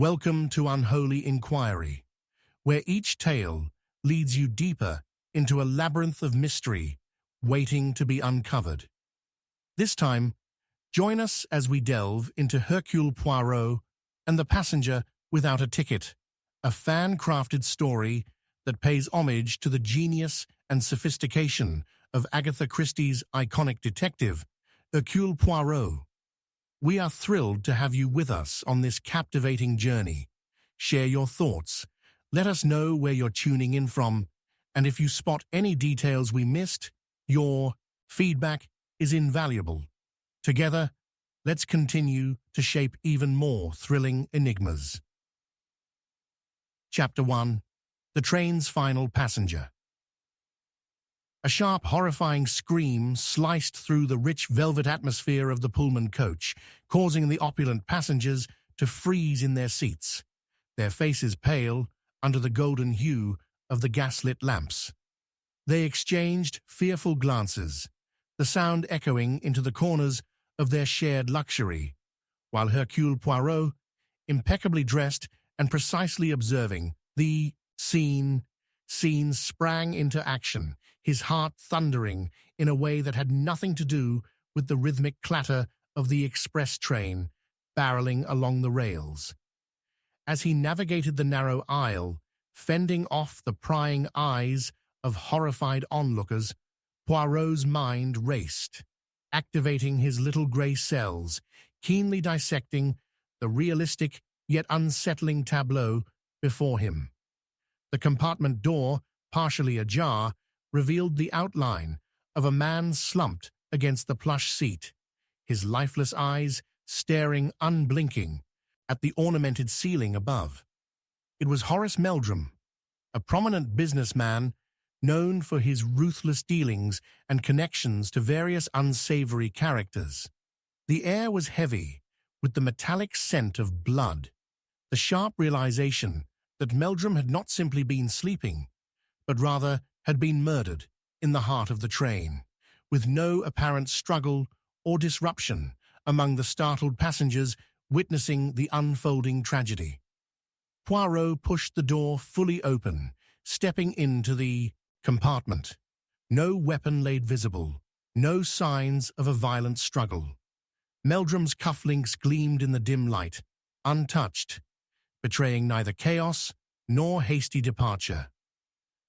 Welcome to Unholy Inquiry, where each tale leads you deeper into a labyrinth of mystery waiting to be uncovered. This time, join us as we delve into Hercule Poirot and the Passenger Without a Ticket, a fan-crafted story that pays homage to the genius and sophistication of Agatha Christie's iconic detective, Hercule Poirot. We are thrilled to have you with us on this captivating journey. Share your thoughts, let us know where you're tuning in from, and if you spot any details we missed, your feedback is invaluable. Together, let's continue to shape even more thrilling enigmas. Chapter 1. The Train's Final Passenger. A sharp, horrifying scream sliced through the rich velvet atmosphere of the Pullman coach, causing the opulent passengers to freeze in their seats, their faces pale under the golden hue of the gaslit lamps. They exchanged fearful glances, the sound echoing into the corners of their shared luxury, while Hercule Poirot, impeccably dressed and precisely observing the scene, sprang into action, his heart thundering in a way that had nothing to do with the rhythmic clatter of the express train barreling along the rails. As he navigated the narrow aisle, fending off the prying eyes of horrified onlookers, Poirot's mind raced, activating his little grey cells, keenly dissecting the realistic yet unsettling tableau before him. The compartment door, partially ajar, revealed the outline of a man slumped against the plush seat, his lifeless eyes staring unblinking at the ornamented ceiling above. It was Horace Meldrum, a prominent businessman known for his ruthless dealings and connections to various unsavory characters. The air was heavy with the metallic scent of blood, the sharp realization that Meldrum had not simply been sleeping, but rather had been murdered in the heart of the train, with no apparent struggle or disruption among the startled passengers witnessing the unfolding tragedy. Poirot pushed the door fully open, stepping into the compartment. No weapon laid visible, no signs of a violent struggle. Meldrum's cufflinks gleamed in the dim light, untouched, betraying neither chaos nor hasty departure.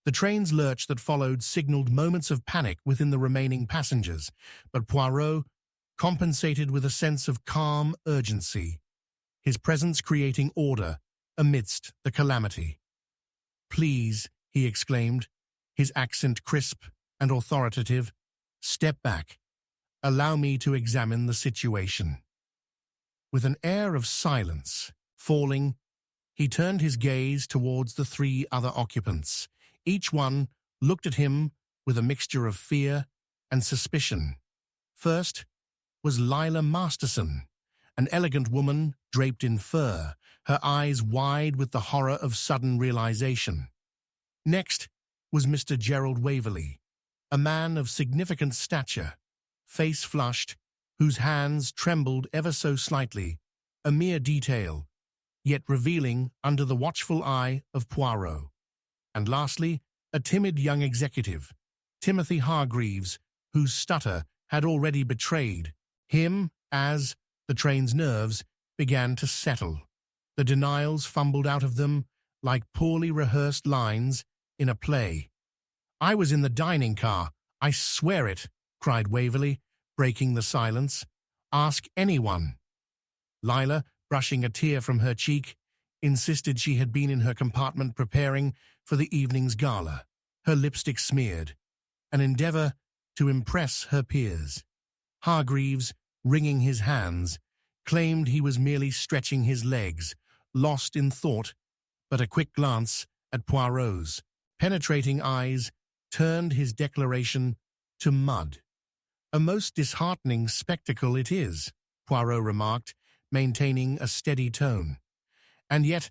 The train's lurch that followed signaled moments of panic within the remaining passengers, but Poirot compensated with a sense of calm urgency, his presence creating order amidst the calamity. "Please," he exclaimed, his accent crisp and authoritative, "step back. Allow me to examine the situation." With an air of silence falling, he turned his gaze towards the three other occupants. Each one looked at him with a mixture of fear and suspicion. First was Lila Masterson, an elegant woman draped in fur, her eyes wide with the horror of sudden realization. Next was Mr. Gerald Waverley, a man of significant stature, face flushed, whose hands trembled ever so slightly, a mere detail, yet revealing under the watchful eye of Poirot. And lastly, a timid young executive, Timothy Hargreaves, whose stutter had already betrayed him as the train's nerves began to settle. The denials fumbled out of them like poorly rehearsed lines in a play. "I was in the dining car, I swear it," cried Waverley, breaking the silence. "Ask anyone." Lila, brushing a tear from her cheek, insisted she had been in her compartment preparing for the evening's gala, her lipstick smeared, an endeavor to impress her peers. Hargreaves, wringing his hands, claimed he was merely stretching his legs, lost in thought, but a quick glance at Poirot's penetrating eyes turned his declaration to mud. "A most disheartening spectacle it is," Poirot remarked, maintaining a steady tone. "And yet,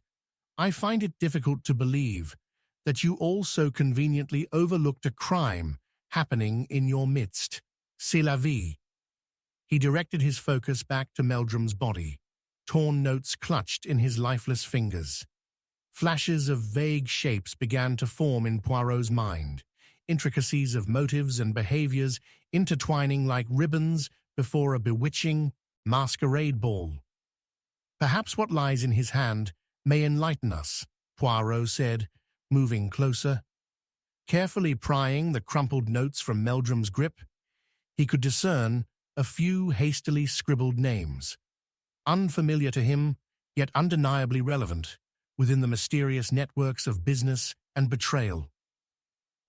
I find it difficult to believe that you all so conveniently overlooked a crime happening in your midst. C'est la vie." He directed his focus back to Meldrum's body, torn notes clutched in his lifeless fingers. Flashes of vague shapes began to form in Poirot's mind, intricacies of motives and behaviors intertwining like ribbons before a bewitching masquerade ball. "Perhaps what lies in his hand may enlighten us," Poirot said, moving closer. Carefully prying the crumpled notes from Meldrum's grip, he could discern a few hastily scribbled names, unfamiliar to him, yet undeniably relevant within the mysterious networks of business and betrayal.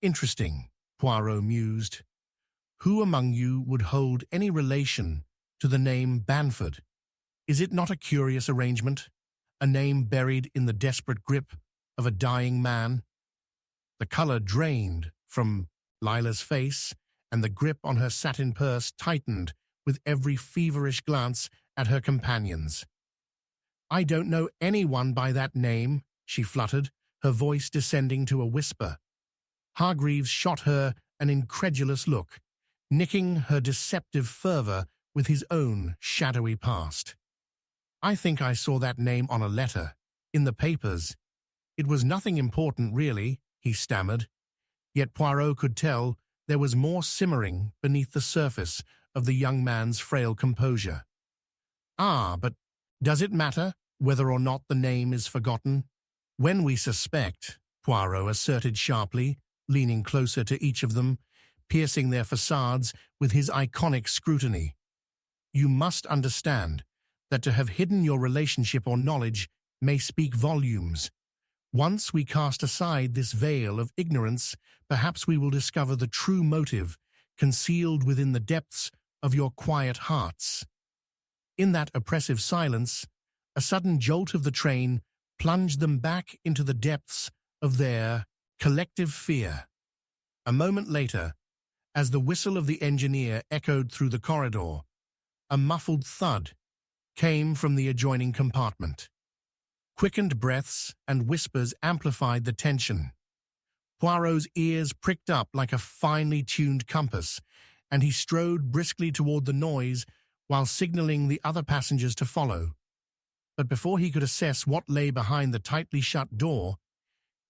"Interesting," Poirot mused. "Who among you would hold any relation to the name Banford? Is it not a curious arrangement? A name buried in the desperate grip of a dying man?" The color drained from Lila's face, and the grip on her satin purse tightened with every feverish glance at her companions. "I don't know anyone by that name," she fluttered, her voice descending to a whisper. Hargreaves shot her an incredulous look, nicking her deceptive fervor with his own shadowy past. "I think I saw that name on a letter, in the papers. It was nothing important, really," he stammered. Yet Poirot could tell there was more simmering beneath the surface of the young man's frail composure. "Ah, but does it matter whether or not the name is forgotten? When we suspect," Poirot asserted sharply, leaning closer to each of them, piercing their facades with his iconic scrutiny. "You must understand that to have hidden your relationship or knowledge may speak volumes. Once we cast aside this veil of ignorance, perhaps we will discover the true motive concealed within the depths of your quiet hearts." In that oppressive silence, a sudden jolt of the train plunged them back into the depths of their collective fear. A moment later, as the whistle of the engineer echoed through the corridor, a muffled thud came from the adjoining compartment. Quickened breaths and whispers amplified the tension. Poirot's ears pricked up like a finely tuned compass, and he strode briskly toward the noise while signaling the other passengers to follow. But before he could assess what lay behind the tightly shut door,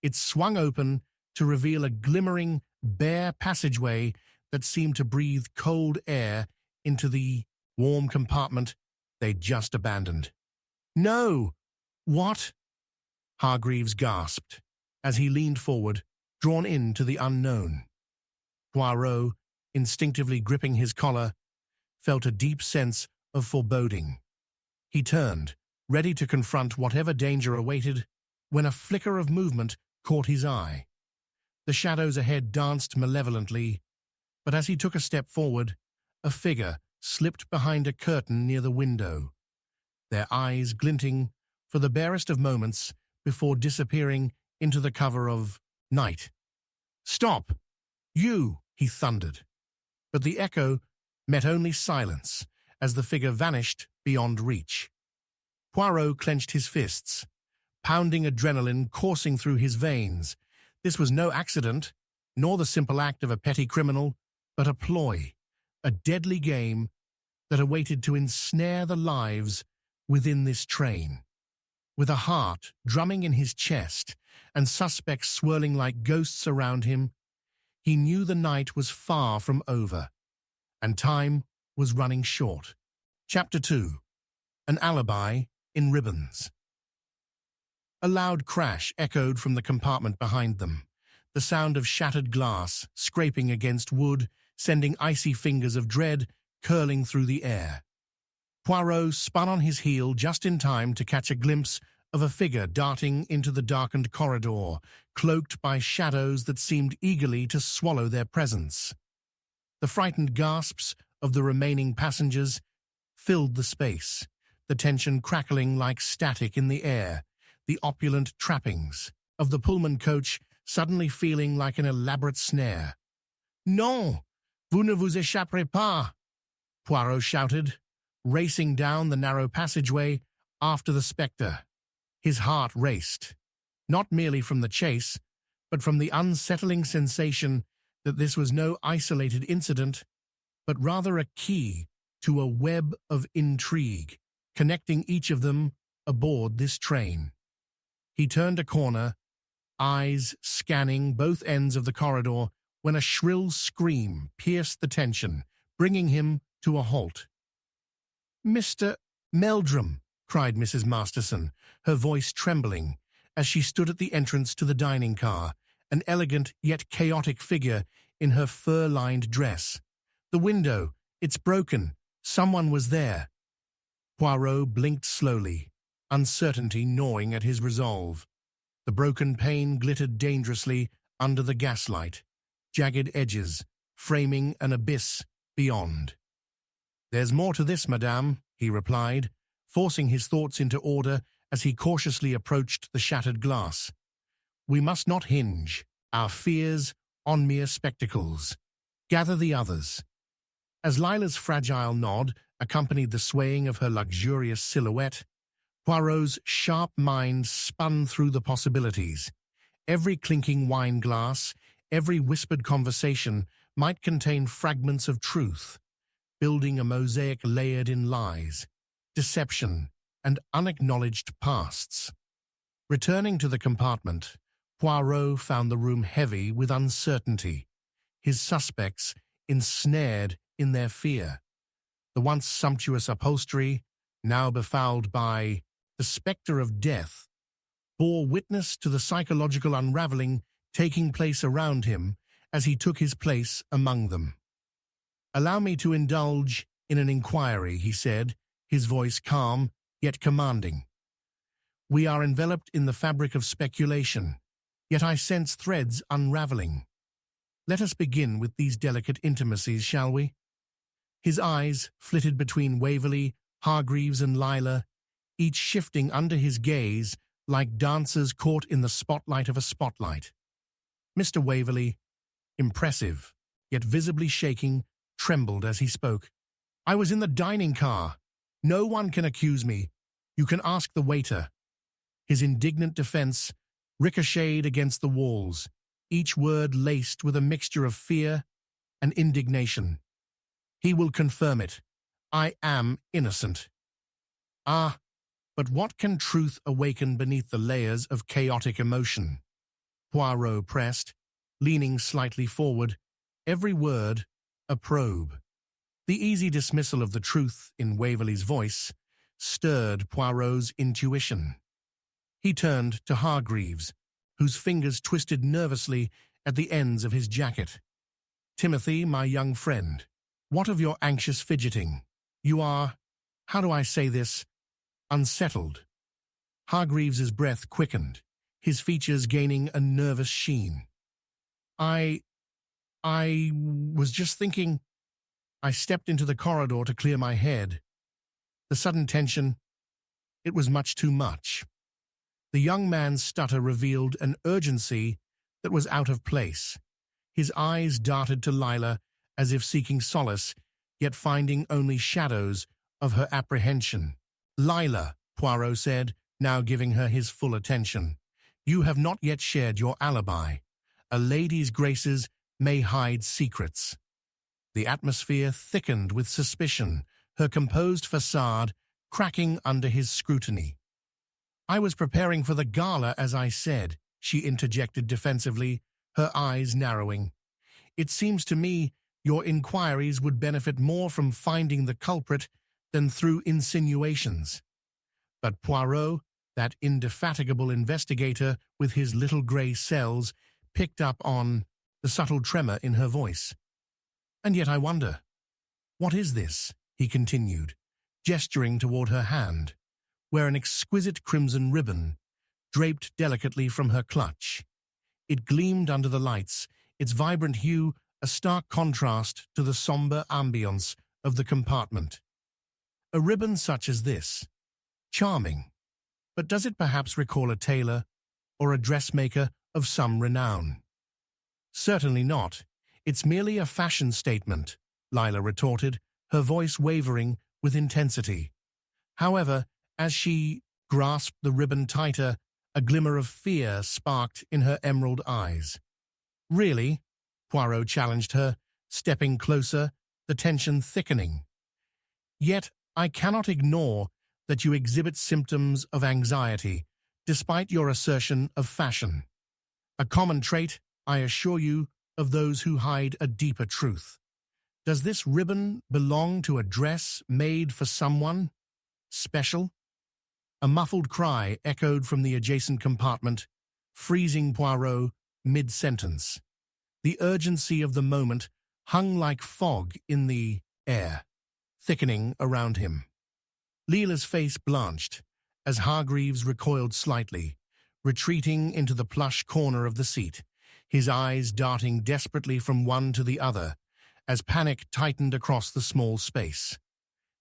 it swung open to reveal a glimmering, bare passageway that seemed to breathe cold air into the warm compartment they'd just abandoned. "No! What?" Hargreaves gasped, as he leaned forward, drawn into the unknown. Poirot, instinctively gripping his collar, felt a deep sense of foreboding. He turned, ready to confront whatever danger awaited, when a flicker of movement caught his eye. The shadows ahead danced malevolently, but as he took a step forward, a figure slipped behind a curtain near the window, their eyes glinting for the barest of moments before disappearing into the cover of night. "Stop! You!" he thundered. But the echo met only silence as the figure vanished beyond reach. Poirot clenched his fists, pounding adrenaline coursing through his veins. This was no accident, nor the simple act of a petty criminal, but a ploy, a deadly game that awaited to ensnare the lives within this train. With a heart drumming in his chest and suspects swirling like ghosts around him, he knew the night was far from over, and time was running short. Chapter 2. An Alibi in Ribbons. A loud crash echoed from the compartment behind them, the sound of shattered glass scraping against wood, sending icy fingers of dread curling through the air. Poirot spun on his heel just in time to catch a glimpse of a figure darting into the darkened corridor, cloaked by shadows that seemed eagerly to swallow their presence. The frightened gasps of the remaining passengers filled the space, the tension crackling like static in the air, the opulent trappings of the Pullman coach suddenly feeling like an elaborate snare. "Non! Vous ne vous échapperez pas!" Poirot shouted, racing down the narrow passageway after the spectre. His heart raced, not merely from the chase, but from the unsettling sensation that this was no isolated incident, but rather a key to a web of intrigue connecting each of them aboard this train. He turned a corner, eyes scanning both ends of the corridor, when a shrill scream pierced the tension, bringing him to a halt. "Mr. Meldrum!" cried Mrs. Masterson, her voice trembling, as she stood at the entrance to the dining car, an elegant yet chaotic figure in her fur-lined dress. "The window, it's broken. Someone was there." Poirot blinked slowly, uncertainty gnawing at his resolve. The broken pane glittered dangerously under the gaslight, jagged edges framing an abyss beyond. "There's more to this, madame," he replied, forcing his thoughts into order as he cautiously approached the shattered glass. "We must not hinge our fears on mere spectacles. Gather the others." As Lila's fragile nod accompanied the swaying of her luxurious silhouette, Poirot's sharp mind spun through the possibilities. Every clinking wine glass, every whispered conversation might contain fragments of truth, building a mosaic layered in lies, deception, and unacknowledged pasts. Returning to the compartment, Poirot found the room heavy with uncertainty, his suspects ensnared in their fear. The once sumptuous upholstery, now befouled by the spectre of death, bore witness to the psychological unraveling taking place around him as he took his place among them. "Allow me to indulge in an inquiry," he said, his voice calm yet commanding. "We are enveloped in the fabric of speculation, yet I sense threads unraveling. Let us begin with these delicate intimacies, shall we?" His eyes flitted between Waverley, Hargreaves, and Lila, each shifting under his gaze like dancers caught in the spotlight of a spotlight. Mr. Waverley, impressive, yet visibly shaking, trembled as he spoke. "I was in the dining car. No one can accuse me. You can ask the waiter." His indignant defense ricocheted against the walls, each word laced with a mixture of fear and indignation. "He will confirm it. I am innocent." "Ah, but what can truth awaken beneath the layers of chaotic emotion?" Poirot pressed, leaning slightly forward, every word a probe. The easy dismissal of the truth in Waverley's voice stirred Poirot's intuition. He turned to Hargreaves, whose fingers twisted nervously at the ends of his jacket. "Timothy, my young friend, what of your anxious fidgeting? You are, how do I say this, unsettled." Hargreaves's breath quickened, his features gaining a nervous sheen. I was just thinking." I stepped into the corridor to clear my head. The sudden tension, it was much too much. The young man's stutter revealed an urgency that was out of place. His eyes darted to Lila as if seeking solace, yet finding only shadows of her apprehension. "Lila," Poirot said, now giving her his full attention, "you have not yet shared your alibi. A lady's graces may hide secrets." The atmosphere thickened with suspicion, her composed facade cracking under his scrutiny. "I was preparing for the gala, as I said," she interjected defensively, her eyes narrowing. "It seems to me your inquiries would benefit more from finding the culprit than through insinuations." But Poirot, that indefatigable investigator with his little grey cells, picked up on the subtle tremor in her voice. "And yet I wonder, what is this?" he continued, gesturing toward her hand, where an exquisite crimson ribbon draped delicately from her clutch. It gleamed under the lights, its vibrant hue a stark contrast to the sombre ambience of the compartment. A ribbon such as this, charming, but does it perhaps recall a tailor or a dressmaker of some renown? "Certainly not. It's merely a fashion statement," Lila retorted, her voice wavering with intensity. However, as she grasped the ribbon tighter, a glimmer of fear sparked in her emerald eyes. "Really?" Poirot challenged her, stepping closer, the tension thickening. "Yet I cannot ignore that you exhibit symptoms of anxiety, despite your assertion of fashion. A common trait, I assure you, of those who hide a deeper truth. Does this ribbon belong to a dress made for someone special? A muffled cry echoed from the adjacent compartment, freezing Poirot mid-sentence. The urgency of the moment hung like fog in the air, thickening around him. Leela's face blanched as Hargreaves recoiled slightly, retreating into the plush corner of the seat, his eyes darting desperately from one to the other as panic tightened across the small space.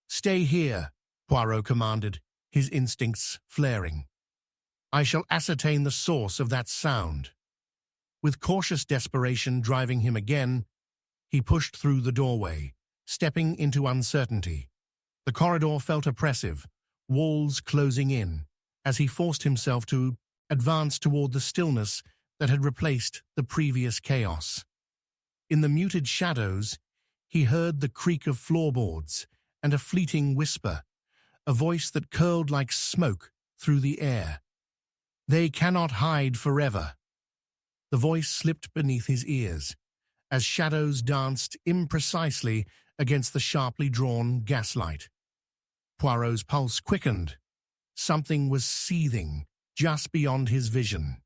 "Stay here," Poirot commanded, his instincts flaring. "I shall ascertain the source of that sound." With cautious desperation driving him again, he pushed through the doorway, stepping into uncertainty. The corridor felt oppressive, walls closing in, as he forced himself to advance toward the stillness that had replaced the previous chaos. In the muted shadows, he heard the creak of floorboards and a fleeting whisper, a voice that curled like smoke through the air. "They cannot hide forever." The voice slipped beneath his ears, as shadows danced imprecisely against the sharply drawn gaslight. Poirot's pulse quickened. Something was seething just beyond his vision.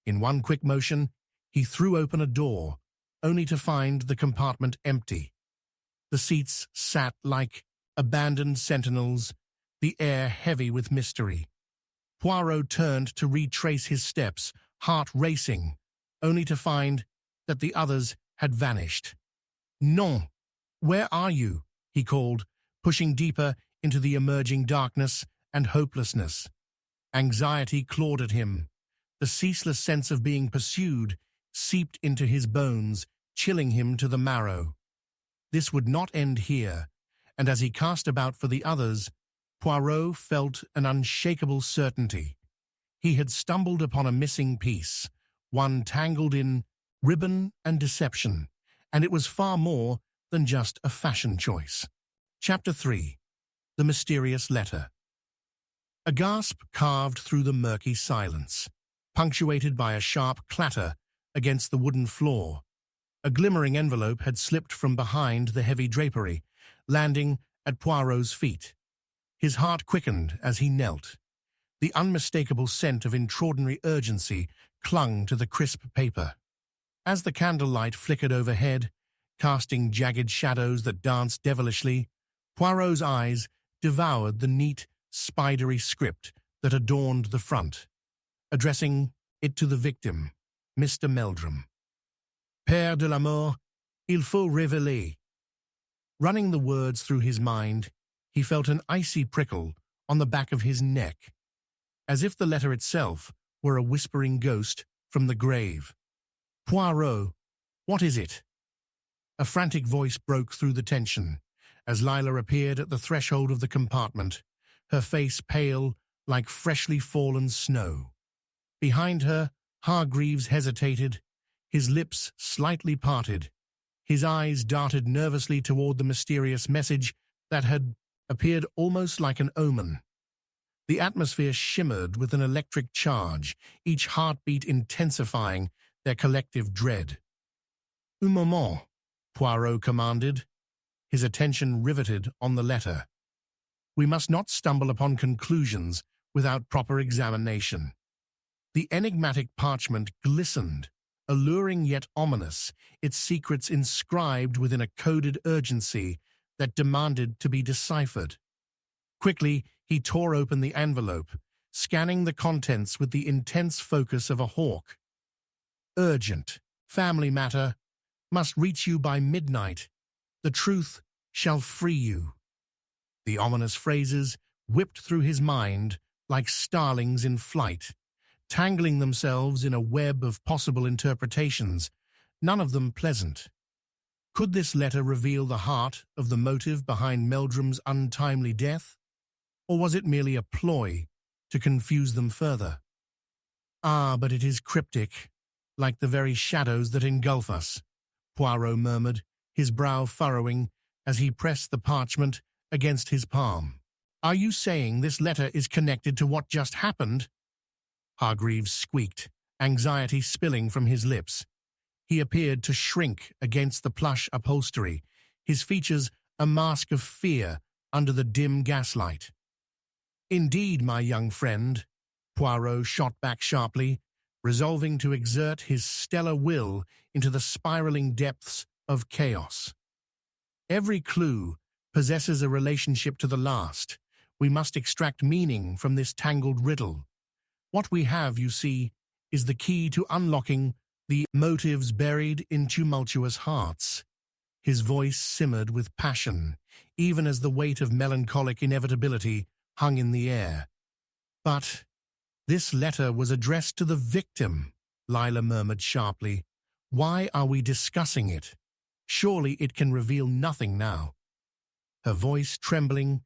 In one quick motion, he threw open a door, only to find the compartment empty. The seats sat like abandoned sentinels, the air heavy with mystery. Poirot turned to retrace his steps, heart racing, only to find that the others had vanished. "Non! Where are you?" he called, pushing deeper into the emerging darkness and hopelessness. Anxiety clawed at him. The ceaseless sense of being pursued seeped into his bones, chilling him to the marrow. This would not end here, and as he cast about for the others, Poirot felt an unshakable certainty. He had stumbled upon a missing piece, one tangled in ribbon and deception, and it was far more than just a fashion choice. Chapter 3. The Mysterious Letter. A gasp carved through the murky silence, punctuated by a sharp clatter against the wooden floor. A glimmering envelope had slipped from behind the heavy drapery, landing at Poirot's feet. His heart quickened as he knelt. The unmistakable scent of extraordinary urgency clung to the crisp paper. As the candlelight flickered overhead, casting jagged shadows that danced devilishly, Poirot's eyes devoured the neat, spidery script that adorned the front, addressing it to the victim, Mr. Meldrum. "Père de la mort, il faut révéler." Running the words through his mind, he felt an icy prickle on the back of his neck, as if the letter itself were a whispering ghost from the grave. "Poirot, what is it?" A frantic voice broke through the tension as Lila appeared at the threshold of the compartment, her face pale like freshly fallen snow. Behind her, Hargreaves hesitated, his lips slightly parted. His eyes darted nervously toward the mysterious message that had appeared almost like an omen. The atmosphere shimmered with an electric charge, each heartbeat intensifying their collective dread. "Un moment," Poirot commanded, his attention riveted on the letter. "We must not stumble upon conclusions without proper examination." The enigmatic parchment glistened, alluring yet ominous, its secrets inscribed within a coded urgency that demanded to be deciphered. Quickly, he tore open the envelope, scanning the contents with the intense focus of a hawk. "Urgent. Family matter. Must reach you by midnight. The truth shall free you." The ominous phrases whipped through his mind like starlings in flight, tangling themselves in a web of possible interpretations, none of them pleasant. Could this letter reveal the heart of the motive behind Meldrum's untimely death? Or was it merely a ploy to confuse them further? "Ah, but it is cryptic, like the very shadows that engulf us," Poirot murmured, his brow furrowing as he pressed the parchment against his palm. Are you saying this letter is connected to what just happened? Hargreaves squeaked, anxiety spilling from his lips. He appeared to shrink against the plush upholstery, his features a mask of fear under the dim gaslight. Indeed, my young friend, Poirot shot back sharply, resolving to exert his stellar will into the spiraling depths of chaos. Every clue possesses a relationship to the last. We must extract meaning from this tangled riddle. What we have, you see, is the key to unlocking the motives buried in tumultuous hearts. His voice simmered with passion, even as the weight of melancholic inevitability hung in the air. But this letter was addressed to the victim, Lila murmured sharply. Why are we discussing it? Surely it can reveal nothing now. Her voice trembling,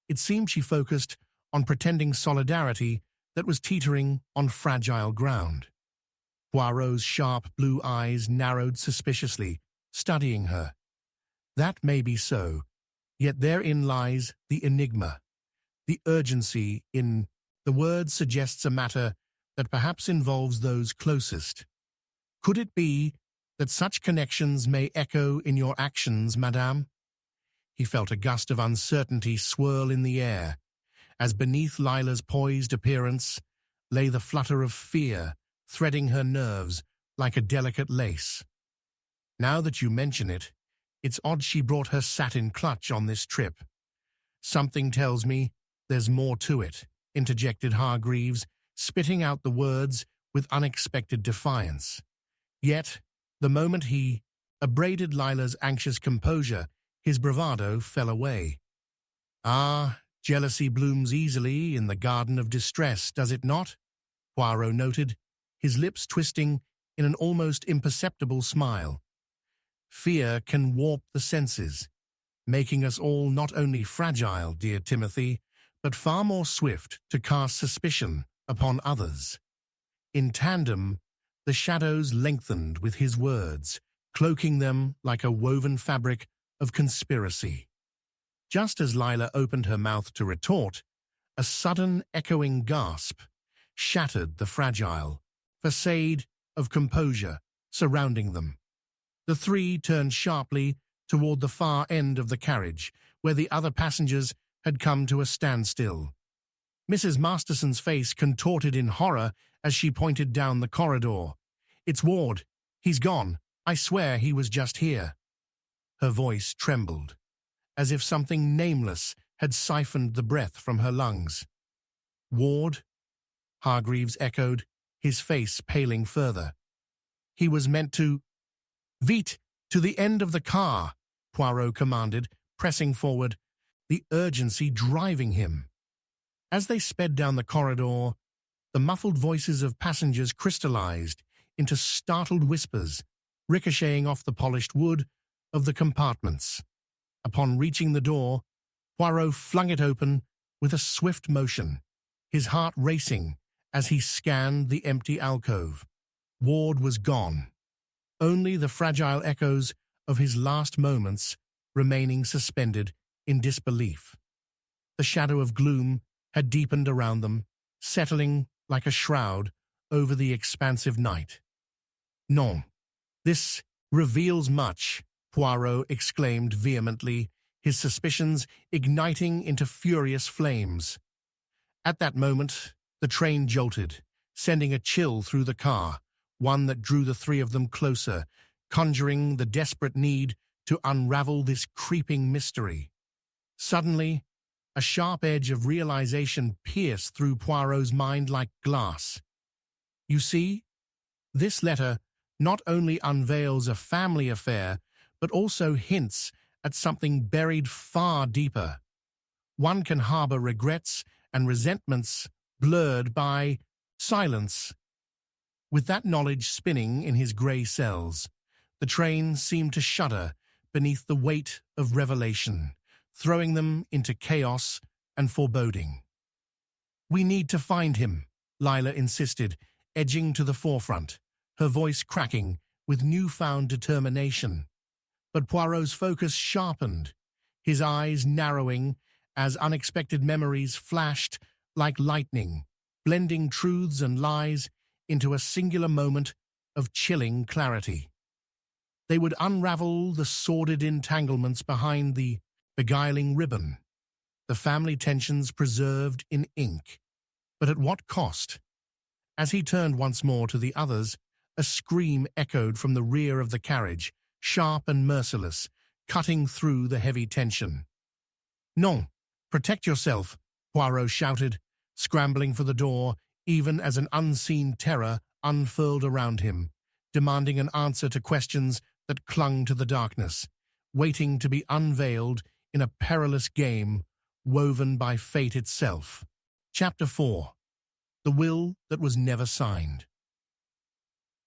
it seemed she focused on pretending solidarity that was teetering on fragile ground. Poirot's sharp blue eyes narrowed suspiciously, studying her. That may be so, yet therein lies the enigma. The urgency in the word suggests a matter that perhaps involves those closest. Could it be that such connections may echo in your actions, madame? He felt a gust of uncertainty swirl in the air, as beneath Lila's poised appearance lay the flutter of fear threading her nerves like a delicate lace. Now that you mention it, it's odd she brought her satin clutch on this trip. Something tells me there's more to it, interjected Hargreaves, spitting out the words with unexpected defiance. Yet, the moment he abraded Lila's anxious composure, his bravado fell away. Ah, jealousy blooms easily in the garden of distress, does it not? Poirot noted, his lips twisting in an almost imperceptible smile. Fear can warp the senses, making us all not only fragile, dear Timothy, but far more swift to cast suspicion upon others. In tandem, the shadows lengthened with his words, cloaking them like a woven fabric of conspiracy. Just as Lila opened her mouth to retort, a sudden echoing gasp shattered the fragile facade of composure surrounding them. The three turned sharply toward the far end of the carriage, where the other passengers had come to a standstill. Mrs. Masterson's face contorted in horror as she pointed down the corridor. It's Ward. He's gone. I swear he was just here. Her voice trembled, as if something nameless had siphoned the breath from her lungs. Ward? Hargreaves echoed, his face paling further. He was meant to... Vite, to the end of the car, Poirot commanded, pressing forward, the urgency driving him. As they sped down the corridor, the muffled voices of passengers crystallized into startled whispers, ricocheting off the polished wood of the compartments. Upon reaching the door, Poirot flung it open with a swift motion, his heart racing as he scanned the empty alcove. Ward was gone, only the fragile echoes of his last moments remaining suspended in disbelief. The shadow of gloom had deepened around them, settling like a shroud over the expansive night. Non, this reveals much, Poirot exclaimed vehemently, his suspicions igniting into furious flames. At that moment, the train jolted, sending a chill through the car, one that drew the three of them closer, conjuring the desperate need to unravel this creeping mystery. Suddenly, a sharp edge of realization pierced through Poirot's mind like glass. You see, this letter not only unveils a family affair, but also hints at something buried far deeper. One can harbor regrets and resentments blurred by silence. With that knowledge spinning in his grey cells, the train seemed to shudder beneath the weight of revelation, throwing them into chaos and foreboding. We need to find him, Lila insisted, edging to the forefront, her voice cracking with newfound determination. But Poirot's focus sharpened, his eyes narrowing as unexpected memories flashed like lightning, blending truths and lies into a singular moment of chilling clarity. They would unravel the sordid entanglements behind the beguiling ribbon, the family tensions preserved in ink. But at what cost? As he turned once more to the others, a scream echoed from the rear of the carriage, sharp and merciless, cutting through the heavy tension. "Non, protect yourself," Poirot shouted, scrambling for the door, even as an unseen terror unfurled around him, demanding an answer to questions that clung to the darkness, waiting to be unveiled in a perilous game woven by fate itself. Chapter 4. The Will That Was Never Signed.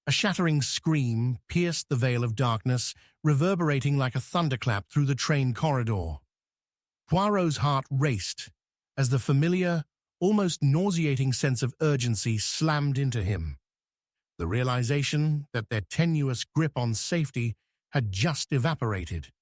A shattering scream pierced the veil of darkness, reverberating like a thunderclap through the train corridor. Poirot's heart raced as the familiar, almost nauseating sense of urgency slammed into him. The realization that their tenuous grip on safety had just evaporated.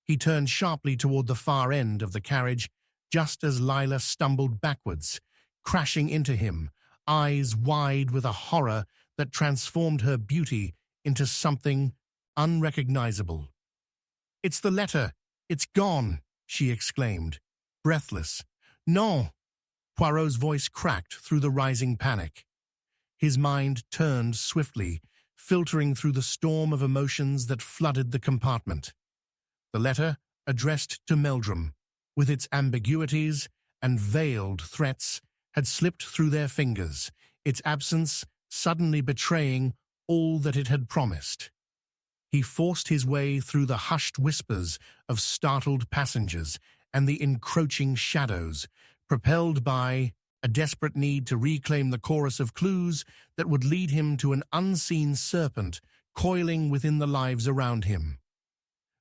He turned sharply toward the far end of the carriage, just as Lila stumbled backwards, crashing into him, eyes wide with a horror that transformed her beauty into something unrecognizable. "It's the letter! It's gone!" she exclaimed, breathless. "Non!" Poirot's voice cracked through the rising panic. His mind turned swiftly, filtering through the storm of emotions that flooded the compartment. The letter, addressed to Meldrum, with its ambiguities and veiled threats, had slipped through their fingers, its absence suddenly betraying all that it had promised. He forced his way through the hushed whispers of startled passengers and the encroaching shadows, propelled by a desperate need to reclaim the chorus of clues that would lead him to an unseen serpent coiling within the lives around him.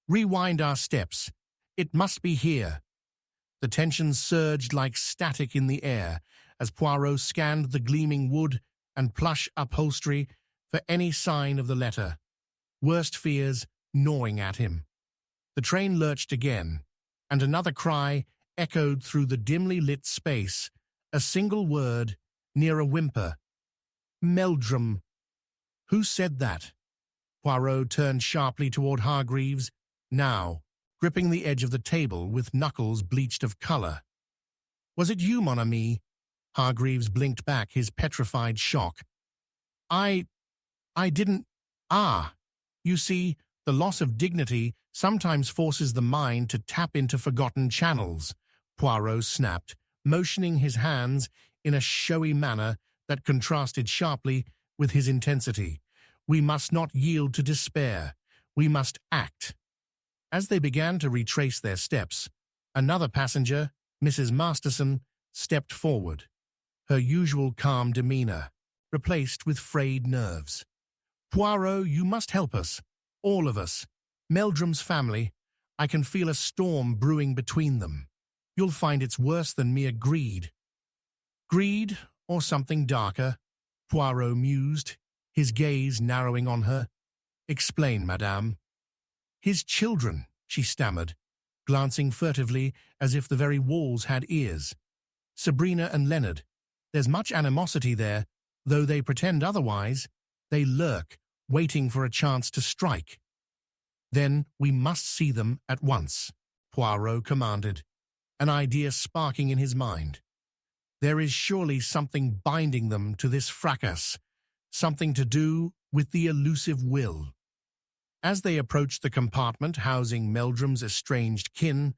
"Rewind our steps. It must be here." The tension surged like static in the air as Poirot scanned the gleaming wood and plush upholstery for any sign of the letter, worst fears gnawing at him. The train lurched again, and another cry echoed through the dimly lit space, a single word, near a whimper. "Meldrum." Who said that? Poirot turned sharply toward Hargreaves, now gripping the edge of the table with knuckles bleached of color. "Was it you, mon ami?" Hargreaves blinked back his petrified shock. I didn't... Ah, you see, the loss of dignity sometimes forces the mind to tap into forgotten channels," Poirot snapped, motioning his hands in a showy manner that contrasted sharply with his intensity. "We must not yield to despair. We must act." As they began to retrace their steps, another passenger, Mrs. Masterson, stepped forward, her usual calm demeanor replaced with frayed nerves. "Poirot, you must help us. All of us. Meldrum's family. I can feel a storm brewing between them. You'll find it's worse than mere greed." "Greed, or something darker?" Poirot mused, his gaze narrowing on her. "Explain, madame." "His children," she stammered, glancing furtively as if the very walls had ears. "Sabrina and Leonard. There's much animosity there, though they pretend otherwise. They lurk, waiting for a chance to strike." "Then we must see them at once," Poirot commanded, an idea sparking in his mind. "There is surely something binding them to this fracas, something to do with the elusive will." As they approached the compartment housing Meldrum's estranged kin,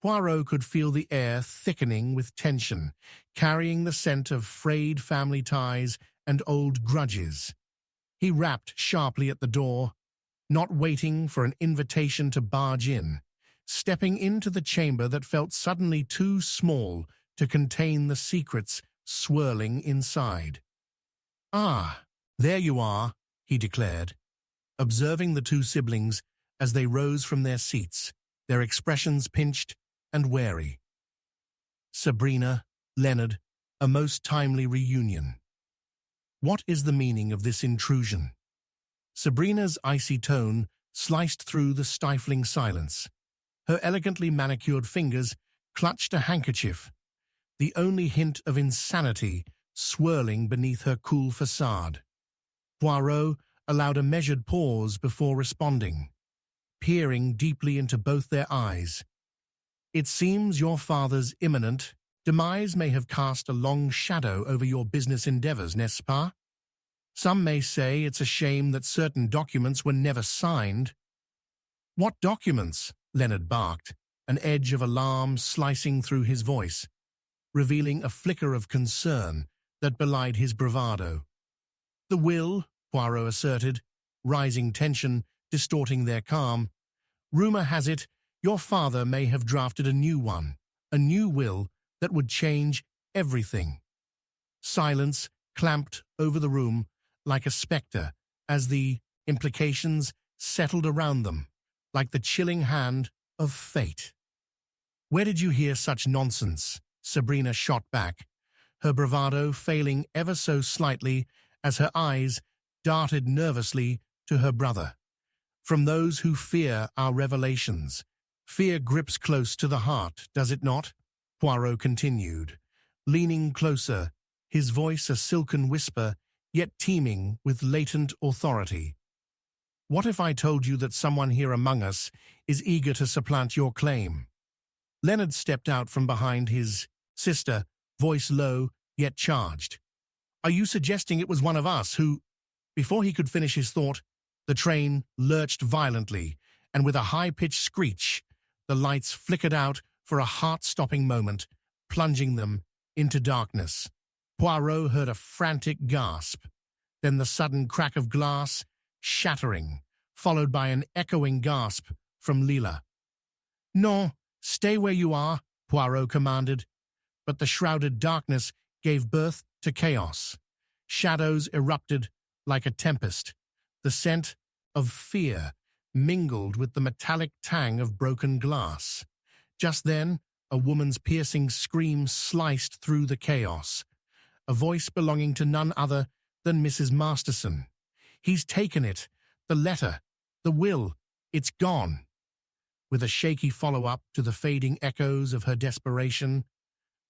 Poirot could feel the air thickening with tension, carrying the scent of frayed family ties and old grudges. He rapped sharply at the door, not waiting for an invitation to barge in, stepping into the chamber that felt suddenly too small to contain the secrets swirling inside. "Ah, there you are," he declared, observing the two siblings as they rose from their seats, their expressions pinched and wary. "Sabrina, Leonard, a most timely reunion. What is the meaning of this intrusion?" Sabrina's icy tone sliced through the stifling silence, her elegantly manicured fingers clutched a handkerchief, the only hint of insanity swirling beneath her cool facade. Poirot allowed a measured pause before responding, peering deeply into both their eyes. "It seems your father's imminent demise may have cast a long shadow over your business endeavors, n'est-ce pas? Some may say it's a shame that certain documents were never signed." "What documents?" Leonard barked, an edge of alarm slicing through his voice, revealing a flicker of concern that belied his bravado. "The will," Poirot asserted, rising tension distorting their calm. "Rumor has it your father may have drafted a new one, a new will that would change everything." Silence clamped over the room like a spectre as the implications settled around them, like the chilling hand of fate. "Where did you hear such nonsense?" Sabrina shot back, her bravado failing ever so slightly as her eyes darted nervously to her brother. "From those who fear our revelations. Fear grips close to the heart, does it not?" Poirot continued, leaning closer, his voice a silken whisper, yet teeming with latent authority. "What if I told you that someone here among us is eager to supplant your claim?" Leonard stepped out from behind his sister, voice low yet charged. "Are you suggesting it was one of us who—" Before he could finish his thought, the train lurched violently, and with a high-pitched screech, the lights flickered out for a heart-stopping moment, plunging them into darkness. Poirot heard a frantic gasp, then the sudden crack of glass, shattering, followed by an echoing gasp from Leela. "No, stay where you are," Poirot commanded, but the shrouded darkness gave birth to chaos. Shadows erupted like a tempest. The scent of fear mingled with the metallic tang of broken glass. Just then, a woman's piercing scream sliced through the chaos, a voice belonging to none other than Mrs. Masterson. "He's taken it. The letter. The will. It's gone." With a shaky follow-up to the fading echoes of her desperation,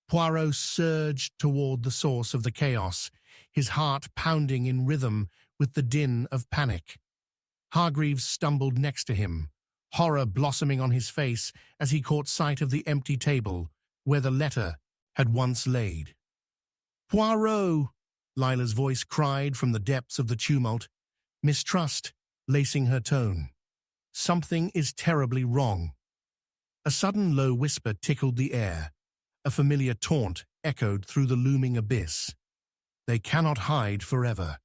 Poirot surged toward the source of the chaos, his heart pounding in rhythm with the din of panic. Hargreaves stumbled next to him, horror blossoming on his face as he caught sight of the empty table where the letter had once laid. "Poirot!" Lila's voice cried from the depths of the tumult, mistrust lacing her tone. "Something is terribly wrong." A sudden low whisper tickled the air. A familiar taunt echoed through the looming abyss. "They cannot hide forever."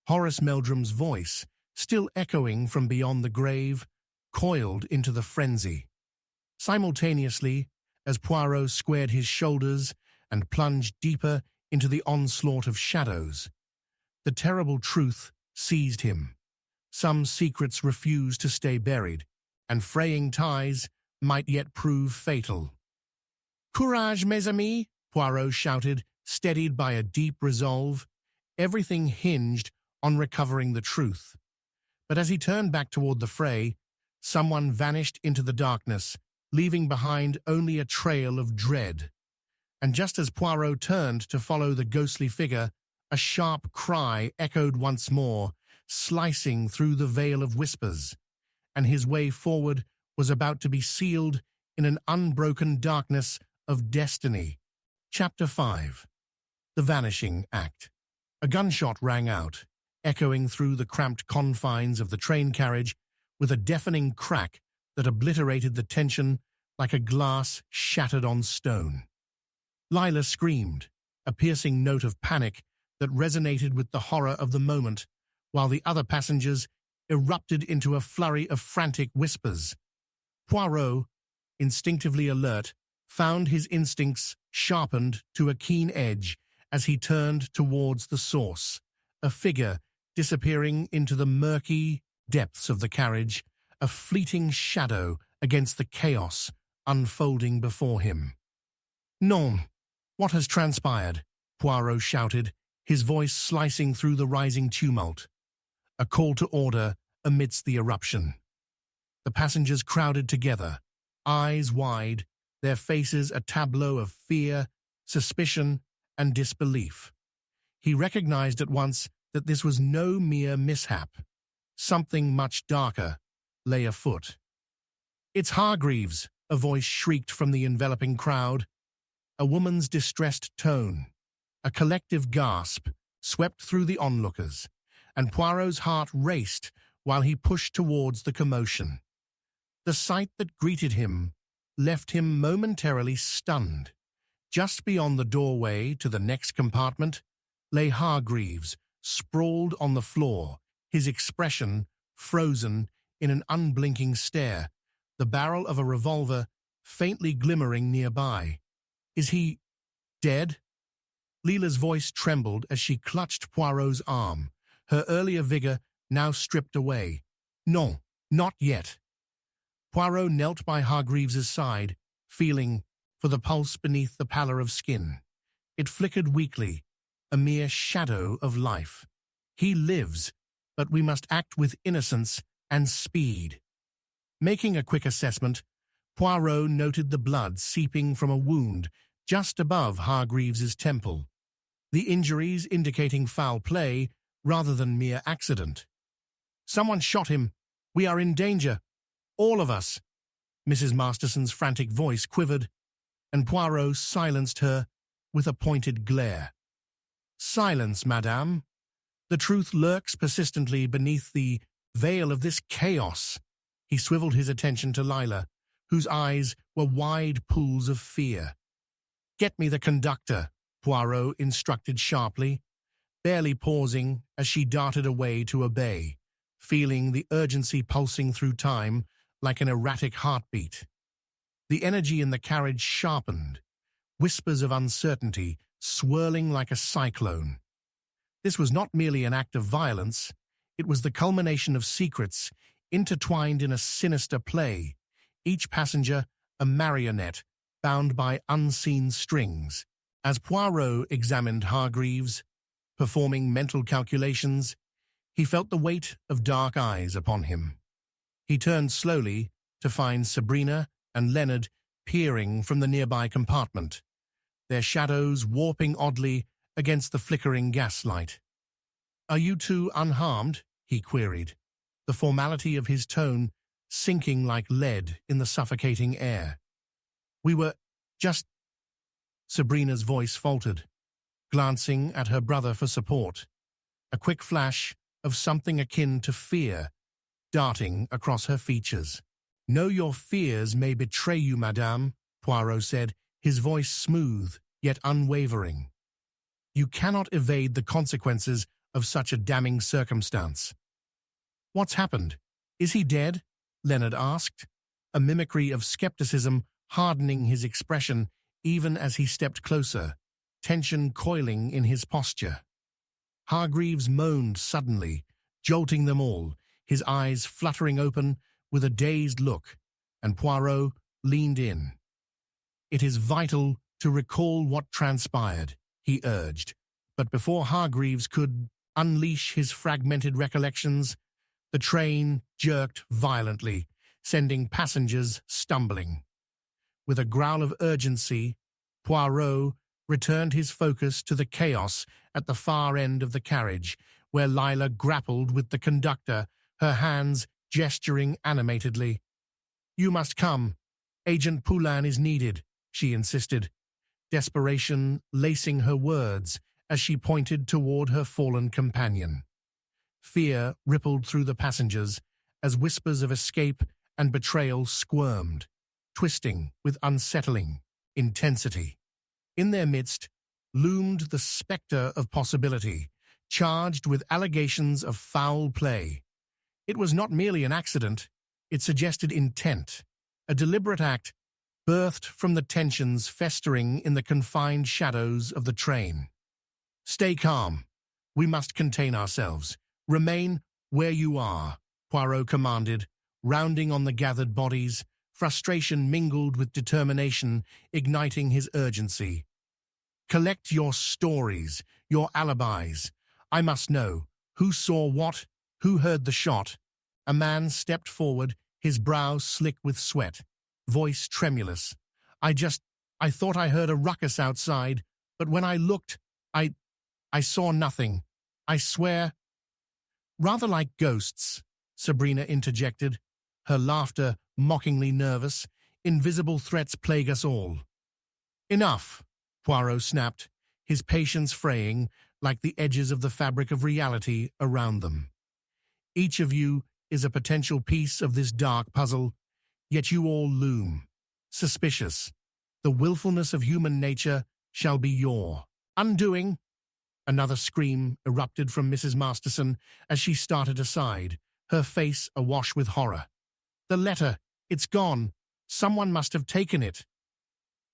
Horace Meldrum's voice, still echoing from beyond the grave, coiled into the frenzy. Simultaneously, as Poirot squared his shoulders and plunged deeper into the onslaught of shadows, the terrible truth seized him. Some secrets refused to stay buried, and fraying ties might yet prove fatal. "Courage, mes amis!" Poirot shouted, steadied by a deep resolve. Everything hinged on recovering the truth. But as he turned back toward the fray, someone vanished into the darkness, leaving behind only a trail of dread. And just as Poirot turned to follow the ghostly figure, a sharp cry echoed once more, slicing through the veil of whispers, and his way forward was about to be sealed in an unbroken darkness of destiny. Chapter 5. The Vanishing Act. A gunshot rang out, echoing through the cramped confines of the train carriage with a deafening crack that obliterated the tension like a glass shattered on stone. Lila screamed, a piercing note of panic that resonated with the horror of the moment, while the other passengers erupted into a flurry of frantic whispers. Poirot, instinctively alert, found his instincts sharpened to a keen edge as he turned towards the source, a figure disappearing into the murky depths of the carriage, a fleeting shadow against the chaos unfolding before him. "Non! What has transpired?" Poirot shouted, his voice slicing through the rising tumult. A call to order amidst the eruption. The passengers crowded together, eyes wide, their faces a tableau of fear, suspicion, and disbelief. He recognized at once that this was no mere mishap. Something much darker lay afoot. "It's Hargreaves," a voice shrieked from the enveloping crowd. A woman's distressed tone, a collective gasp, swept through the onlookers, and Poirot's heart raced while he pushed towards the commotion. The sight that greeted him left him momentarily stunned. Just beyond the doorway to the next compartment lay Hargreaves, sprawled on the floor, his expression frozen in an unblinking stare, the barrel of a revolver faintly glimmering nearby. "Is he dead?" Leela's voice trembled as she clutched Poirot's arm, her earlier vigor now stripped away. "No, not yet." Poirot knelt by Hargreaves's side, feeling for the pulse beneath the pallor of skin. It flickered weakly, a mere shadow of life. "He lives, but we must act with innocence and speed." Making a quick assessment, Poirot noted the blood seeping from a wound just above Hargreaves's temple, the injuries indicating foul play rather than mere accident. "Someone shot him. We are in danger. All of us." Mrs. Masterson's frantic voice quivered, and Poirot silenced her with a pointed glare. "Silence, madame. The truth lurks persistently beneath the veil of this chaos." He swiveled his attention to Lila, whose eyes were wide pools of fear. "Get me the conductor," Poirot instructed sharply, barely pausing as she darted away to obey, feeling the urgency pulsing through time like an erratic heartbeat. The energy in the carriage sharpened, whispers of uncertainty swirling like a cyclone. This was not merely an act of violence, it was the culmination of secrets intertwined in a sinister play, each passenger a marionette bound by unseen strings. As Poirot examined Hargreaves, performing mental calculations, he felt the weight of dark eyes upon him. He turned slowly to find Sabrina and Leonard peering from the nearby compartment, their shadows warping oddly against the flickering gaslight. "Are you two unharmed?" he queried, the formality of his tone sinking like lead in the suffocating air. "We were just—" Sabrina's voice faltered, glancing at her brother for support, a quick flash of something akin to fear darting across her features. "Know your fears may betray you, madame," Poirot said, his voice smooth yet unwavering. "You cannot evade the consequences of such a damning circumstance." "What's happened? Is he dead?" Leonard asked, a mimicry of skepticism hardening his expression even as he stepped closer, tension coiling in his posture. Hargreaves moaned suddenly, jolting them all, his eyes fluttering open with a dazed look, and Poirot leaned in. "It is vital to recall what transpired," he urged, but before Hargreaves could unleash his fragmented recollections, the train jerked violently, sending passengers stumbling. With a growl of urgency, Poirot returned his focus to the chaos at the far end of the carriage, where Lila grappled with the conductor, her hands gesturing animatedly. "You must come. Agent Poulain is needed," she insisted, desperation lacing her words as she pointed toward her fallen companion. Fear rippled through the passengers as whispers of escape and betrayal squirmed, twisting with unsettling intensity. In their midst loomed the specter of possibility, charged with allegations of foul play. It was not merely an accident, it suggested intent, a deliberate act birthed from the tensions festering in the confined shadows of the train. "Stay calm. We must contain ourselves. Remain where you are," Poirot commanded, rounding on the gathered bodies, frustration mingled with determination igniting his urgency. "Collect your stories, your alibis. I must know. Who saw what? Who heard the shot?" A man stepped forward, his brow slick with sweat, voice tremulous. I thought I heard a ruckus outside, but when I looked, I saw nothing. I swear." "Rather like ghosts," Sabrina interjected, her laughter mockingly nervous. "Invisible threats plague us all." "Enough," Poirot snapped, his patience fraying like the edges of the fabric of reality around them. "Each of you is a potential piece of this dark puzzle, yet you all loom. Suspicious. The willfulness of human nature shall be your undoing." Another scream erupted from Mrs. Masterson as she started aside, her face awash with horror. "The letter! It's gone! Someone must have taken it!"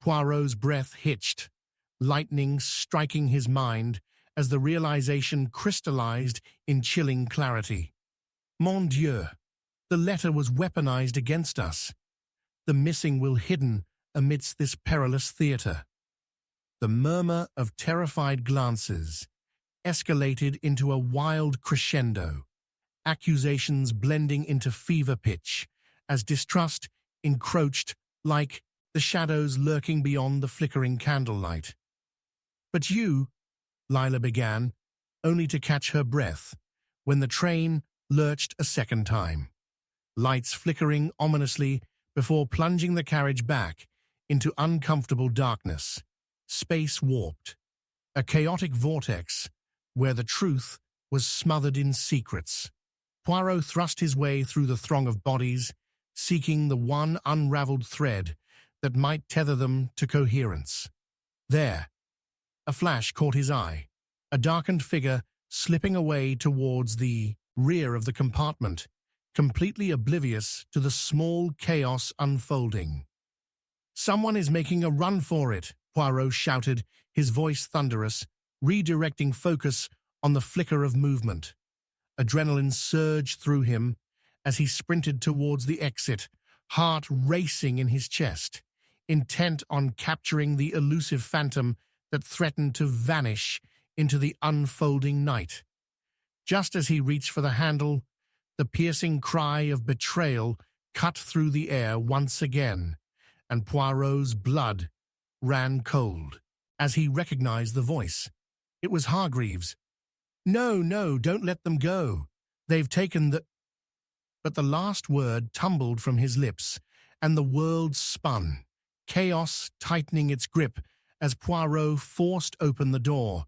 Poirot's breath hitched, lightning striking his mind as the realization crystallized in chilling clarity. Mon Dieu! The letter was weaponized against us. The missing will hidden amidst this perilous theater. The murmur of terrified glances escalated into a wild crescendo, accusations blending into fever pitch as distrust encroached like the shadows lurking beyond the flickering candlelight. "But you," Lila began, only to catch her breath when the train lurched a second time, lights flickering ominously before plunging the carriage back into uncomfortable darkness. Space warped, a chaotic vortex where the truth was smothered in secrets. Poirot thrust his way through the throng of bodies, seeking the one unraveled thread that might tether them to coherence. There, a flash caught his eye, a darkened figure slipping away towards the rear of the compartment, completely oblivious to the small chaos unfolding. "Someone is making a run for it," Poirot shouted, his voice thunderous, redirecting focus on the flicker of movement. Adrenaline surged through him as he sprinted towards the exit, heart racing in his chest, intent on capturing the elusive phantom that threatened to vanish into the unfolding night. Just as he reached for the handle, the piercing cry of betrayal cut through the air once again, and Poirot's blood ran cold as he recognized the voice. It was Hargreaves. "No, no, don't let them go. They've taken the—" But the last word tumbled from his lips, and the world spun, chaos tightening its grip as Poirot forced open the door,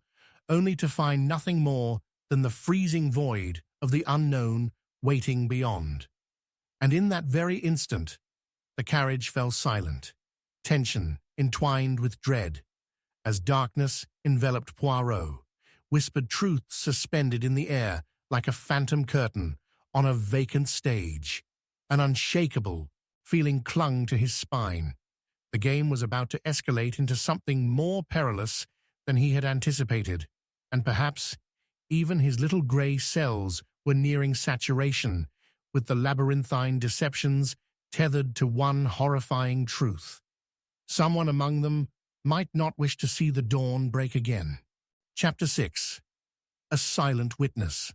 only to find nothing more than the freezing void of the unknown waiting beyond. And in that very instant, the carriage fell silent, tension entwined with dread, as darkness enveloped Poirot, whispered truths suspended in the air like a phantom curtain on a vacant stage. An unshakable feeling clung to his spine. The game was about to escalate into something more perilous than he had anticipated, and perhaps even his little grey cells were nearing saturation, with the labyrinthine deceptions tethered to one horrifying truth. Someone among them might not wish to see the dawn break again. Chapter 6. A Silent Witness.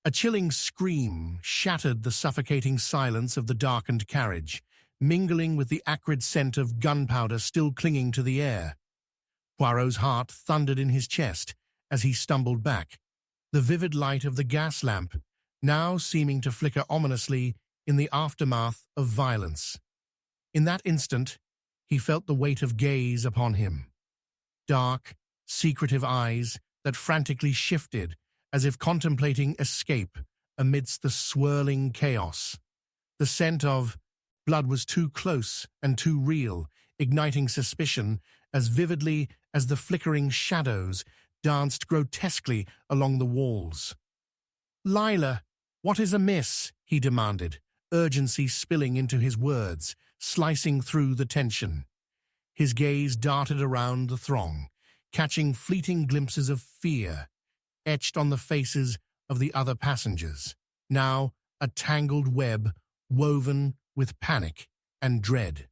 A chilling scream shattered the suffocating silence of the darkened carriage, mingling with the acrid scent of gunpowder still clinging to the air. Poirot's heart thundered in his chest as he stumbled back, the vivid light of the gas lamp now seeming to flicker ominously in the aftermath of violence. In that instant, he felt the weight of gaze upon him. Dark, secretive eyes that frantically shifted as if contemplating escape amidst the swirling chaos. The scent of blood was too close and too real, igniting suspicion as vividly as the flickering shadows danced grotesquely along the walls. "Lila, what is amiss?" he demanded, urgency spilling into his words, slicing through the tension. His gaze darted around the throng, catching fleeting glimpses of fear, etched on the faces of the other passengers, now a tangled web woven with panic and dread.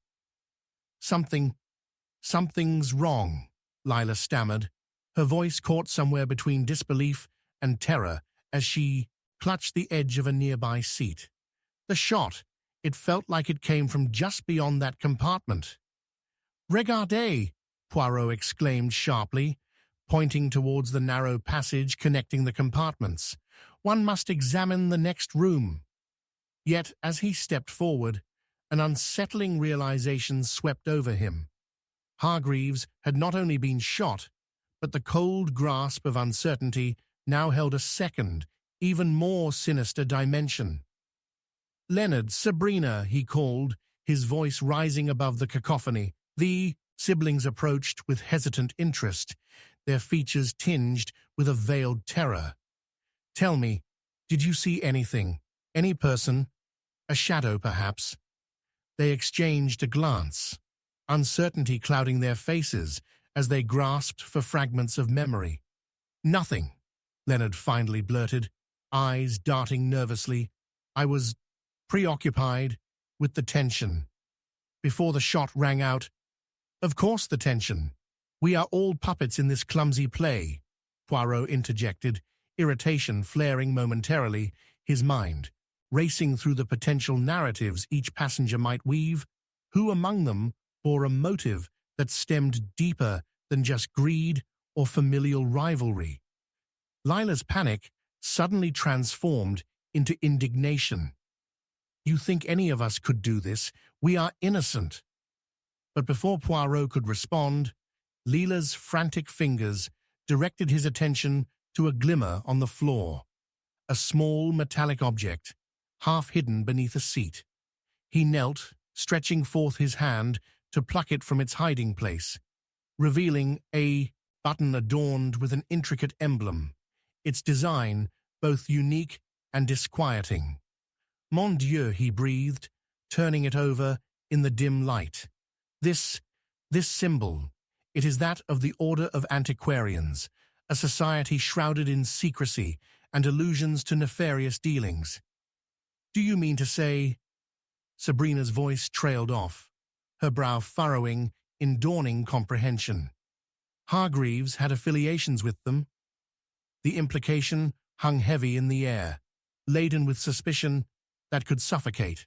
Something's wrong," Lila stammered, her voice caught somewhere between disbelief and terror as she clutched the edge of a nearby seat. "The shot, It felt like it came from just beyond that compartment. "Regardez!" Poirot exclaimed sharply, pointing towards the narrow passage connecting the compartments. "One must examine the next room." Yet, as he stepped forward, an unsettling realization swept over him. Hargreaves had not only been shot, but the cold grasp of uncertainty now held a second, even more sinister dimension. "Leonard, Sabrina," he called, his voice rising above the cacophony. The siblings approached with hesitant interest, their features tinged with a veiled terror. "Tell me, did you see anything? Any person? A shadow, perhaps?" They exchanged a glance, uncertainty clouding their faces as they grasped for fragments of memory. "Nothing," Leonard finally blurted, eyes darting nervously. "I was preoccupied with the tension. Before the shot rang out—" "Of course the tension. We are all puppets in this clumsy play," Poirot interjected, irritation flaring momentarily, his mind racing through the potential narratives each passenger might weave. Who among them bore a motive that stemmed deeper than just greed or familial rivalry? Lila's panic suddenly transformed into indignation. "You think any of us could do this? We are innocent." But before Poirot could respond, Lila's frantic fingers directed his attention to a glimmer on the floor, a small metallic object, half hidden beneath a seat. He knelt, stretching forth his hand to pluck it from its hiding place, revealing a button adorned with an intricate emblem, its design both unique and disquieting. "Mon Dieu," he breathed, turning it over in the dim light. This symbol, it is that of the Order of Antiquarians, a society shrouded in secrecy and allusions to nefarious dealings." "Do you mean to say—" Sabrina's voice trailed off, her brow furrowing in dawning comprehension. "Hargreaves had affiliations with them?" The implication hung heavy in the air, laden with suspicion that could suffocate.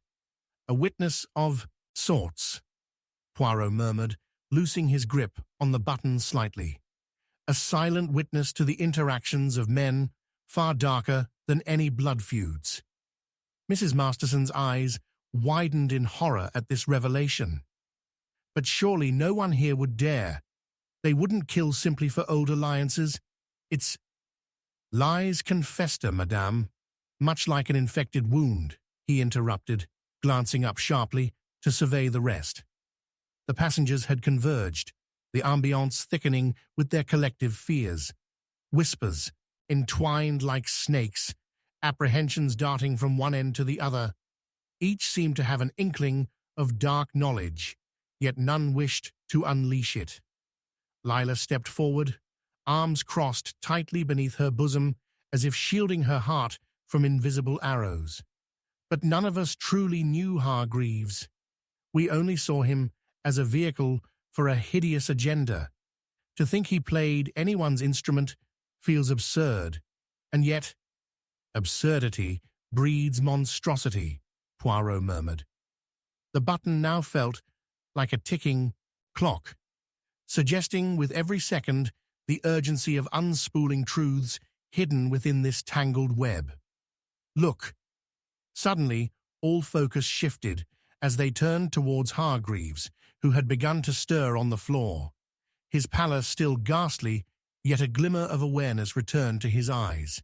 "A witness of sorts," Poirot murmured, loosing his grip on the button slightly. "A silent witness to the interactions of men far darker than any blood feuds." Mrs. Masterson's eyes widened in horror at this revelation. "But surely no one here would dare. They wouldn't kill simply for old alliances. It's—" "Lies can fester, madame, much like an infected wound," he interrupted, glancing up sharply to survey the rest. The passengers had converged, the ambiance thickening with their collective fears. Whispers, entwined like snakes, apprehensions darting from one end to the other. Each seemed to have an inkling of dark knowledge, yet none wished to unleash it. Lila stepped forward, arms crossed tightly beneath her bosom as if shielding her heart from invisible arrows. "But none of us truly knew Hargreaves. We only saw him as a vehicle for a hideous agenda. To think he played anyone's instrument feels absurd, and yet—" "Absurdity breeds monstrosity," Poirot murmured. The button now felt like a ticking clock, suggesting with every second the urgency of unspooling truths hidden within this tangled web. "Look." Suddenly, all focus shifted as they turned towards Hargreaves, who had begun to stir on the floor. His pallor still ghastly, yet a glimmer of awareness returned to his eyes.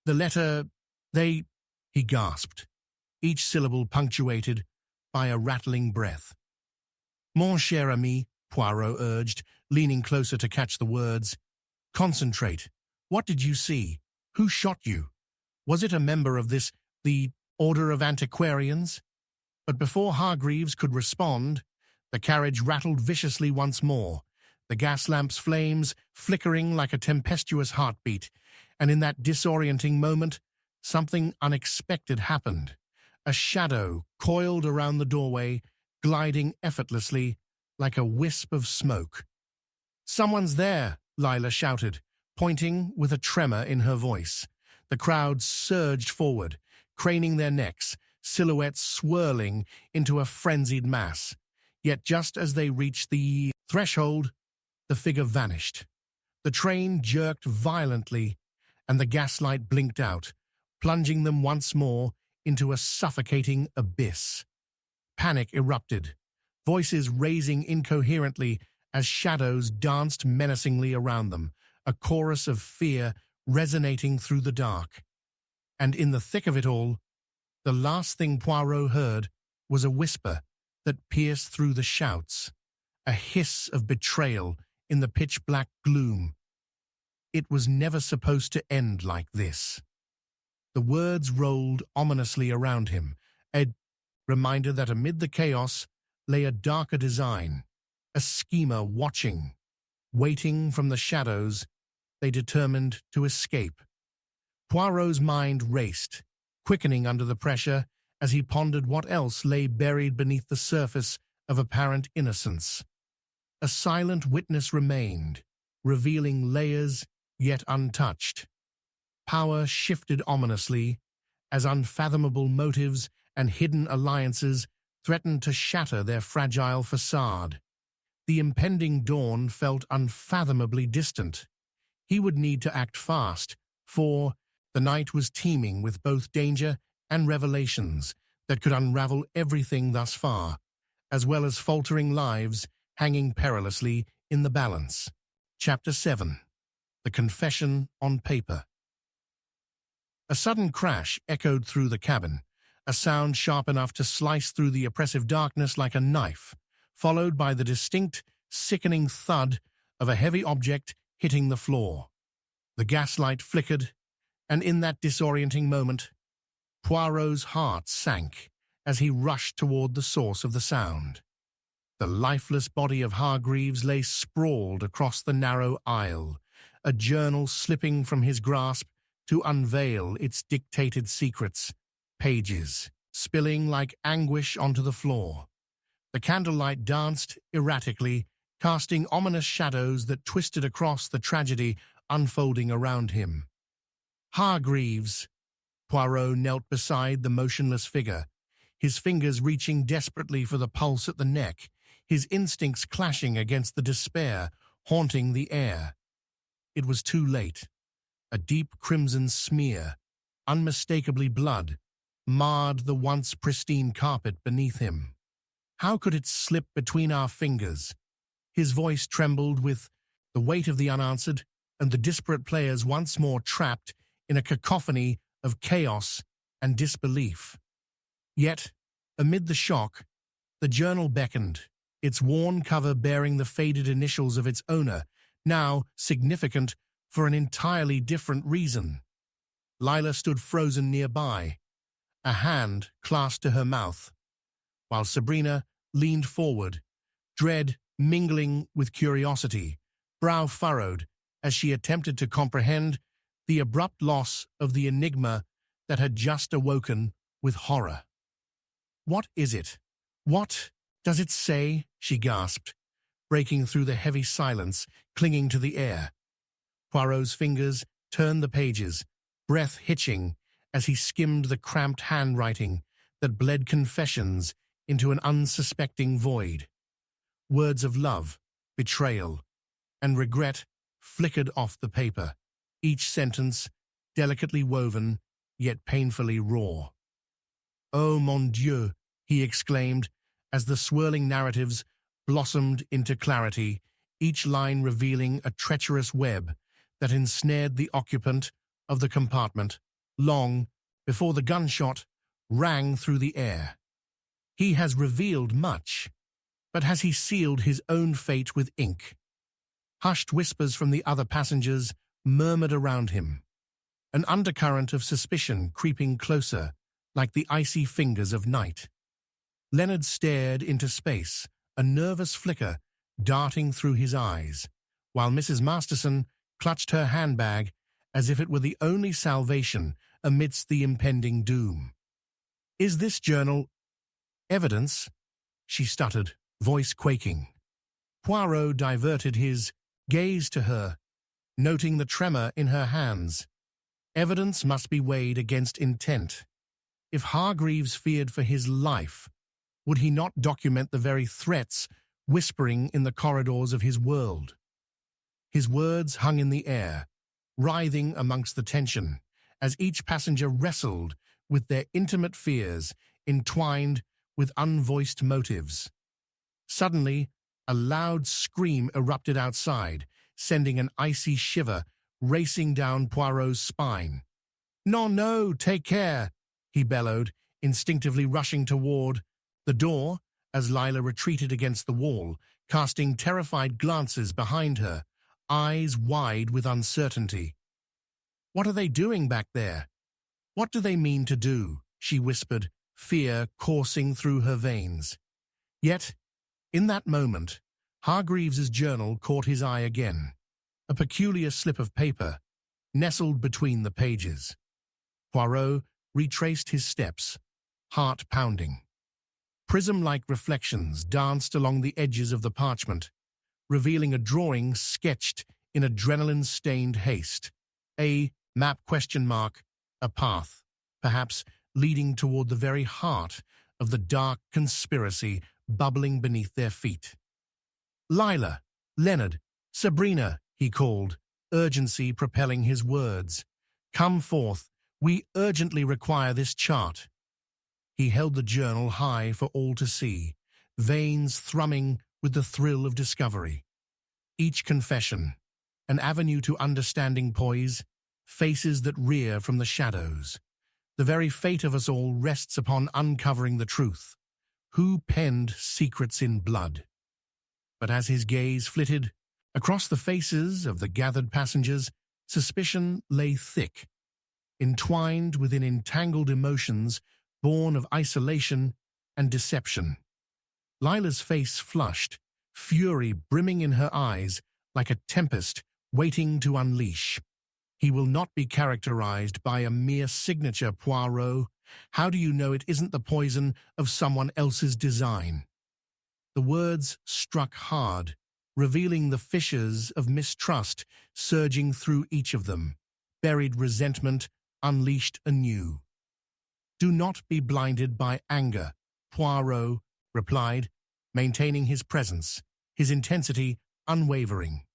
"The letter, he gasped, each syllable punctuated by a rattling breath. "Mon cher ami," Poirot urged, leaning closer to catch the words. "Concentrate. What did you see? Who shot you? Was it a member of the Order of Antiquarians?" But before Hargreaves could respond, the carriage rattled viciously once more, the gas lamp's flames flickering like a tempestuous heartbeat, and in that disorienting moment, something unexpected happened. A shadow coiled around the doorway, gliding effortlessly like a wisp of smoke. "Someone's there," Lila shouted, pointing with a tremor in her voice. The crowd surged forward, craning their necks, silhouettes swirling into a frenzied mass. Yet just as they reached the threshold, the figure vanished. The train jerked violently, and the gaslight blinked out, plunging them once more into a suffocating abyss. Panic erupted, voices raising incoherently as shadows danced menacingly around them, a chorus of fear resonating through the dark. And in the thick of it all, the last thing Poirot heard was a whisper that pierced through the shouts, a hiss of betrayal in the pitch-black gloom. It was never supposed to end like this. The words rolled ominously around him, a reminder that amid the chaos lay a darker design, a schemer watching, waiting from the shadows they determined to escape. Poirot's mind raced, quickening under the pressure as he pondered what else lay buried beneath the surface of apparent innocence. A silent witness remained, revealing layers yet untouched. Power shifted ominously as unfathomable motives and hidden alliances threatened to shatter their fragile facade. The impending dawn felt unfathomably distant. He would need to act fast, for the night was teeming with both danger and revelations that could unravel everything thus far, as well as faltering lives hanging perilously in the balance. Chapter 7. The Confession on Paper. A sudden crash echoed through the cabin, a sound sharp enough to slice through the oppressive darkness like a knife, followed by the distinct, sickening thud of a heavy object hitting the floor. The gaslight flickered, and in that disorienting moment, Poirot's heart sank as he rushed toward the source of the sound. The lifeless body of Hargreaves lay sprawled across the narrow aisle, a journal slipping from his grasp to unveil its dictated secrets, pages spilling like anguish onto the floor. The candlelight danced erratically, casting ominous shadows that twisted across the tragedy unfolding around him. Hargreaves! Poirot knelt beside the motionless figure, his fingers reaching desperately for the pulse at the neck, his instincts clashing against the despair haunting the air. It was too late. A deep crimson smear, unmistakably blood, marred the once pristine carpet beneath him. How could it slip between our fingers? His voice trembled with the weight of the unanswered, and the disparate players once more trapped in a cacophony of chaos and disbelief. Yet, amid the shock, the journal beckoned, its worn cover bearing the faded initials of its owner, now significant for an entirely different reason. Lila stood frozen nearby, a hand clasped to her mouth, while Sabrina leaned forward, dread mingling with curiosity, brow furrowed as she attempted to comprehend the abrupt loss of the enigma that had just awoken with horror. "What is it? What does it say?" she gasped, breaking through the heavy silence clinging to the air. Poirot's fingers turned the pages, breath hitching as he skimmed the cramped handwriting that bled confessions into an unsuspecting void. Words of love, betrayal, and regret flickered off the paper, each sentence delicately woven yet painfully raw. "Oh, mon Dieu," he exclaimed as the swirling narratives blossomed into clarity, each line revealing a treacherous web that ensnared the occupant of the compartment long before the gunshot rang through the air. He has revealed much, but has he sealed his own fate with ink? Hushed whispers from the other passengers murmured around him, an undercurrent of suspicion creeping closer like the icy fingers of night. Leonard stared into space, a nervous flicker darting through his eyes, while Mrs. Masterson clutched her handbag as if it were the only salvation amidst the impending doom. "Is this journal evidence?" she stuttered, voice quaking. Poirot diverted his gaze to her, noting the tremor in her hands. Evidence must be weighed against intent. If Hargreaves feared for his life, would he not document the very threats whispering in the corridors of his world? His words hung in the air, writhing amongst the tension, as each passenger wrestled with their intimate fears entwined with unvoiced motives. Suddenly, a loud scream erupted outside, sending an icy shiver racing down Poirot's spine. "No, no, take care," he bellowed, instinctively rushing toward the door as Lila retreated against the wall, casting terrified glances behind her, eyes wide with uncertainty. "What are they doing back there? What do they mean to do?" she whispered, fear coursing through her veins. Yet, in that moment, Hargreaves's journal caught his eye again, a peculiar slip of paper nestled between the pages. Poirot retraced his steps, heart pounding. Prism-like reflections danced along the edges of the parchment, revealing a drawing sketched in adrenaline-stained haste. A map ? A path, perhaps leading toward the very heart of the dark conspiracy bubbling beneath their feet. "Lila, Leonard, Sabrina," he called, urgency propelling his words. "Come forth, we urgently require this chart." He held the journal high for all to see, veins thrumming with the thrill of discovery. Each confession, an avenue to understanding poise, faces that rear from the shadows. The very fate of us all rests upon uncovering the truth. Who penned secrets in blood? But as his gaze flitted across the faces of the gathered passengers, suspicion lay thick, entwined within entangled emotions born of isolation and deception. Lila's face flushed, fury brimming in her eyes like a tempest waiting to unleash. "He will not be characterized by a mere signature, Poirot. How do you know it isn't the poison of someone else's design?" The words struck hard, revealing the fissures of mistrust surging through each of them, buried resentment unleashed anew. "Do not be blinded by anger," Poirot replied, maintaining his presence, his intensity unwavering.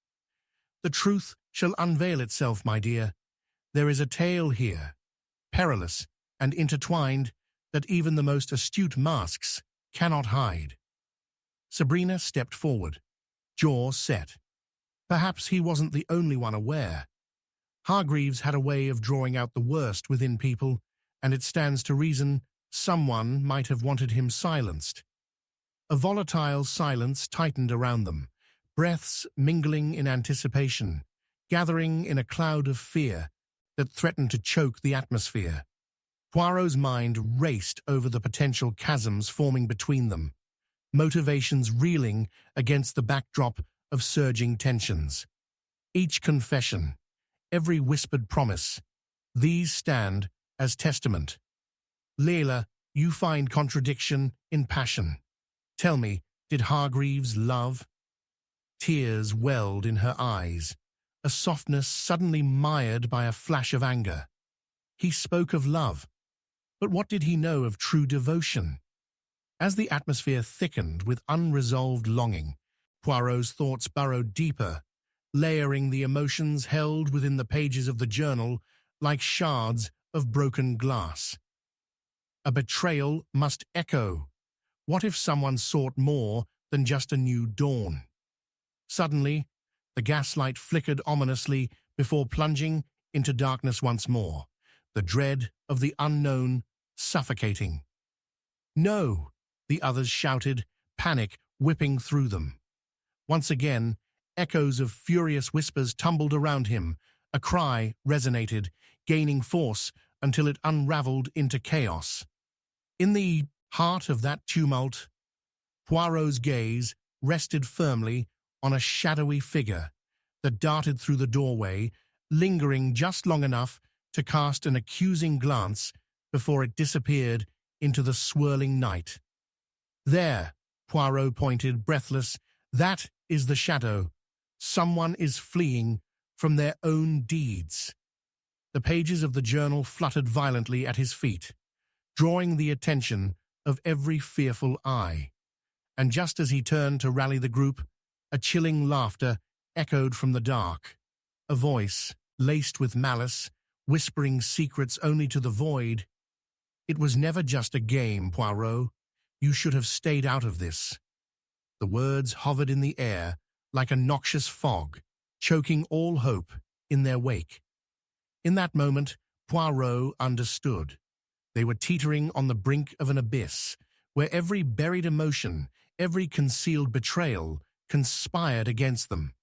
"The truth shall unveil itself, my dear. There is a tale here, perilous and intertwined, that even the most astute masks cannot hide." Sabrina stepped forward, jaw set. Perhaps he wasn't the only one aware. Hargreaves had a way of drawing out the worst within people, and it stands to reason someone might have wanted him silenced. A volatile silence tightened around them, breaths mingling in anticipation, gathering in a cloud of fear that threatened to choke the atmosphere. Poirot's mind raced over the potential chasms forming between them, motivations reeling against the backdrop of surging tensions. Each confession, every whispered promise, these stand as testament. "Leila, you find contradiction in passion. Tell me, did Hargreaves love?" Tears welled in her eyes, a softness suddenly mired by a flash of anger. He spoke of love, but what did he know of true devotion? As the atmosphere thickened with unresolved longing, Poirot's thoughts burrowed deeper, layering the emotions held within the pages of the journal like shards of broken glass. A betrayal must echo. What if someone sought more than just a new dawn? Suddenly, the gaslight flickered ominously before plunging into darkness once more, the dread of the unknown suffocating. "No!" the others shouted, panic whipping through them. Once again, echoes of furious whispers tumbled around him. A cry resonated, gaining force until it unraveled into chaos. In the heart of that tumult, Poirot's gaze rested firmly on a shadowy figure that darted through the doorway, lingering just long enough to cast an accusing glance before it disappeared into the swirling night. "There," Poirot pointed, breathless, "that is the shadow. Someone is fleeing from their own deeds." The pages of the journal fluttered violently at his feet. drawing the attention of every fearful eye. And just as he turned to rally the group, a chilling laughter echoed from the dark. A voice, laced with malice, whispering secrets only to the void. "It was never just a game, Poirot. You should have stayed out of this." The words hovered in the air like a noxious fog, choking all hope in their wake. In that moment, Poirot understood. They were teetering on the brink of an abyss, where every buried emotion, every concealed betrayal, conspired against them.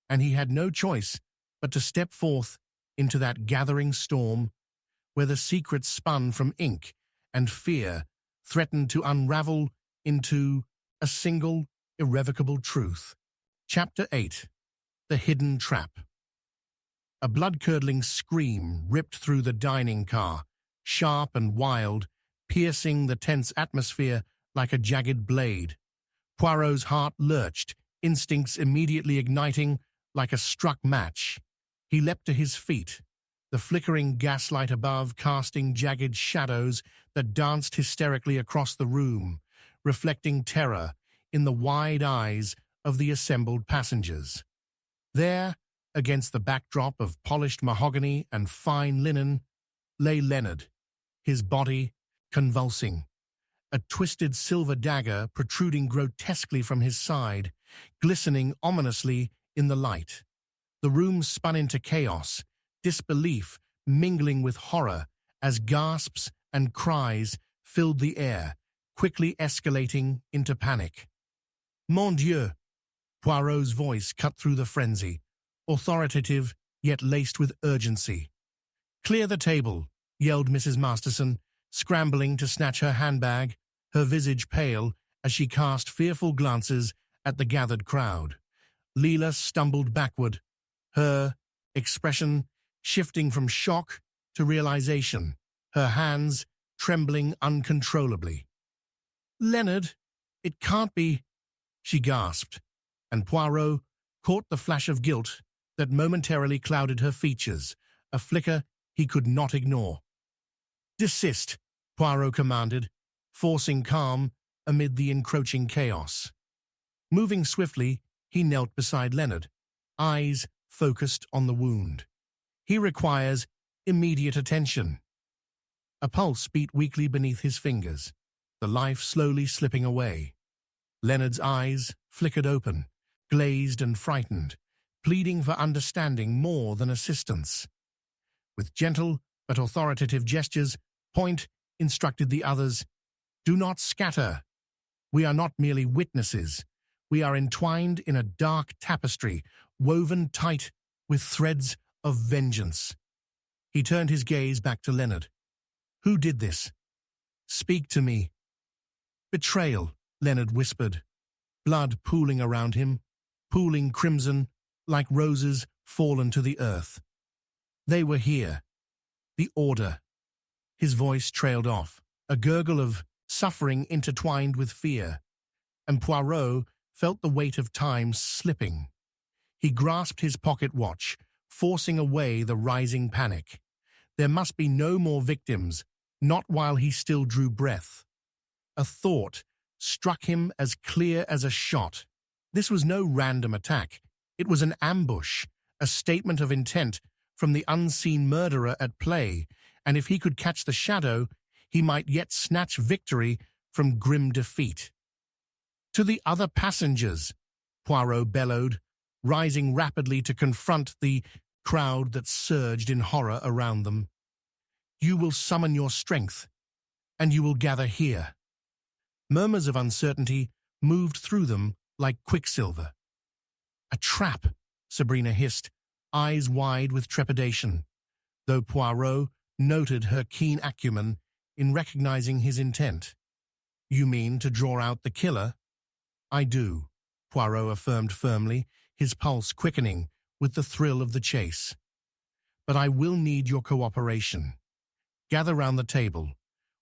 And he had no choice but to step forth into that gathering storm, where the secrets spun from ink and fear threatened to unravel into a single, irrevocable truth. Chapter 8. The Hidden Trap. A blood-curdling scream ripped through the dining car, sharp and wild, piercing the tense atmosphere like a jagged blade. Poirot's heart lurched, instincts immediately igniting like a struck match. He leapt to his feet, the flickering gaslight above casting jagged shadows that danced hysterically across the room, reflecting terror in the wide eyes of the assembled passengers. There, against the backdrop of polished mahogany and fine linen, lay Leonard, his body convulsing, a twisted silver dagger protruding grotesquely from his side, glistening ominously in the light. The room spun into chaos, disbelief mingling with horror as gasps and cries filled the air, quickly escalating into panic. "Mon Dieu!" Poirot's voice cut through the frenzy, authoritative yet laced with urgency. "Clear the table," yelled Mrs. Masterson, scrambling to snatch her handbag, her visage pale as she cast fearful glances at the gathered crowd. Leela stumbled backward, her expression shifting from shock to realization, her hands trembling uncontrollably. "Leonard, it can't be," she gasped, and Poirot caught the flash of guilt that momentarily clouded her features, a flicker he could not ignore. "Desist," Poirot commanded, forcing calm amid the encroaching chaos. Moving swiftly, he knelt beside Leonard, eyes focused on the wound. "He requires immediate attention." A pulse beat weakly beneath his fingers, the life slowly slipping away. Leonard's eyes flickered open, glazed and frightened, pleading for understanding more than assistance. With gentle but authoritative gestures, Point instructed the others, "Do not scatter. We are not merely witnesses. We are entwined in a dark tapestry, woven tight with threads of vengeance." He turned his gaze back to Leonard. "Who did this? Speak to me." "Betrayal," Leonard whispered, blood pooling around him, pooling crimson like roses fallen to the earth. "They were here. The order." His voice trailed off, a gurgle of suffering intertwined with fear, and Poirot felt the weight of time slipping. He grasped his pocket watch, forcing away the rising panic. There must be no more victims, not while he still drew breath. A thought struck him as clear as a shot. This was no random attack. It was an ambush, a statement of intent from the unseen murderer at play, and if he could catch the shadow, he might yet snatch victory from grim defeat. "To the other passengers," Poirot bellowed, rising rapidly to confront the crowd that surged in horror around them. "You will summon your strength, and you will gather here." Murmurs of uncertainty moved through them like quicksilver. "A trap," Sabrina hissed, eyes wide with trepidation, though Poirot noted her keen acumen in recognizing his intent. "You mean to draw out the killer?" "I do," Poirot affirmed firmly, his pulse quickening with the thrill of the chase. "But I will need your cooperation. Gather round the table.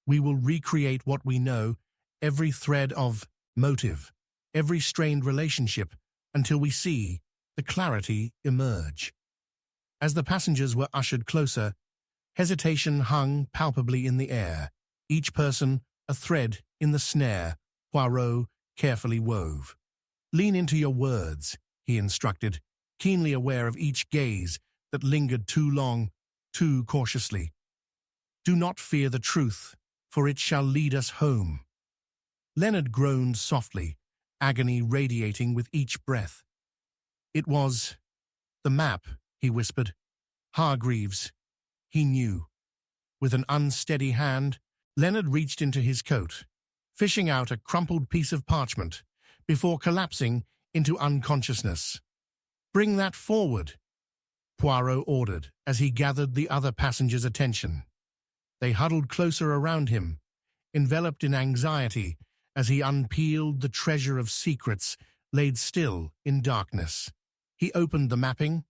We will recreate what we know, every thread of motive, every strained relationship, until we see the clarity emerge." As the passengers were ushered closer, hesitation hung palpably in the air, each person a thread in the snare Poirot carefully wove. "Lean into your words," he instructed, keenly aware of each gaze that lingered too long, too cautiously. "Do not fear the truth, for it shall lead us home." Leonard groaned softly, agony radiating with each breath. "It was the map," he whispered. "Hargreaves." He knew. With an unsteady hand, Leonard reached into his coat, fishing out a crumpled piece of parchment before collapsing into unconsciousness. "Bring that forward," Poirot ordered as he gathered the other passengers' attention. They huddled closer around him, enveloped in anxiety as he unpeeled the treasure of secrets laid still in darkness. He opened the mapping,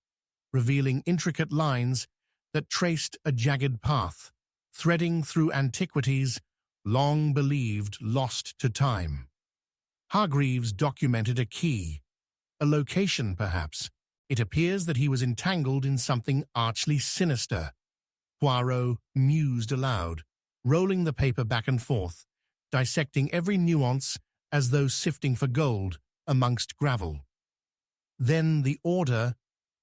revealing intricate lines that traced a jagged path, threading through antiquities long believed lost to time. Hargreaves documented a key, a location perhaps. It appears that he was entangled in something archly sinister. Poirot mused aloud, rolling the paper back and forth, dissecting every nuance as though sifting for gold amongst gravel. "Then the order,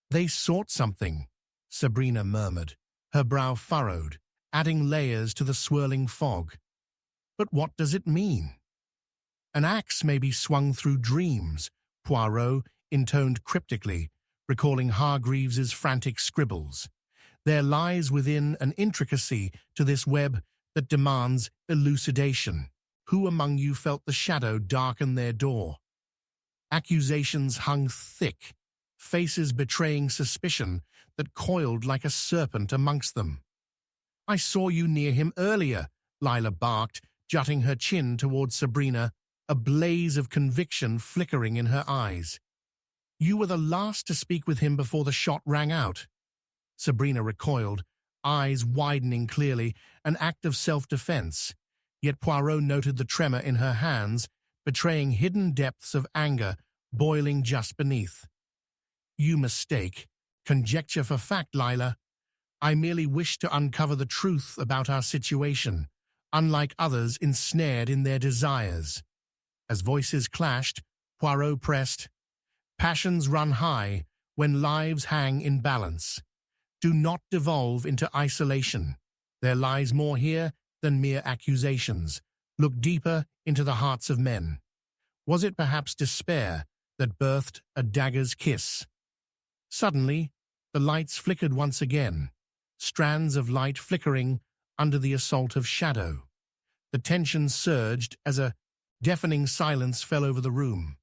they sought something," Sabrina murmured, her brow furrowed, adding layers to the swirling fog. "But what does it mean?" "An axe may be swung through dreams," Poirot intoned cryptically, recalling Hargreaves's frantic scribbles. "There lies within an intricacy to this web that demands elucidation. Who among you felt the shadow darken their door?" Accusations hung thick, faces betraying suspicion that coiled like a serpent amongst them. "I saw you near him earlier," Lila barked, jutting her chin towards Sabrina, a blaze of conviction flickering in her eyes. "You were the last to speak with him before the shot rang out." Sabrina recoiled, eyes widening clearly, an act of self-defense. Yet Poirot noted the tremor in her hands, betraying hidden depths of anger boiling just beneath. "You mistake. Conjecture for fact, Lila. I merely wish to uncover the truth about our situation, unlike others ensnared in their desires." As voices clashed, Poirot pressed, "Passions run high when lives hang in balance. Do not devolve into isolation. There lies more here than mere accusations. Look deeper into the hearts of men. Was it perhaps despair that birthed a dagger's kiss?" Suddenly, the lights flickered once again, strands of light flickering under the assault of shadow. The tension surged as a deafening silence fell over the room.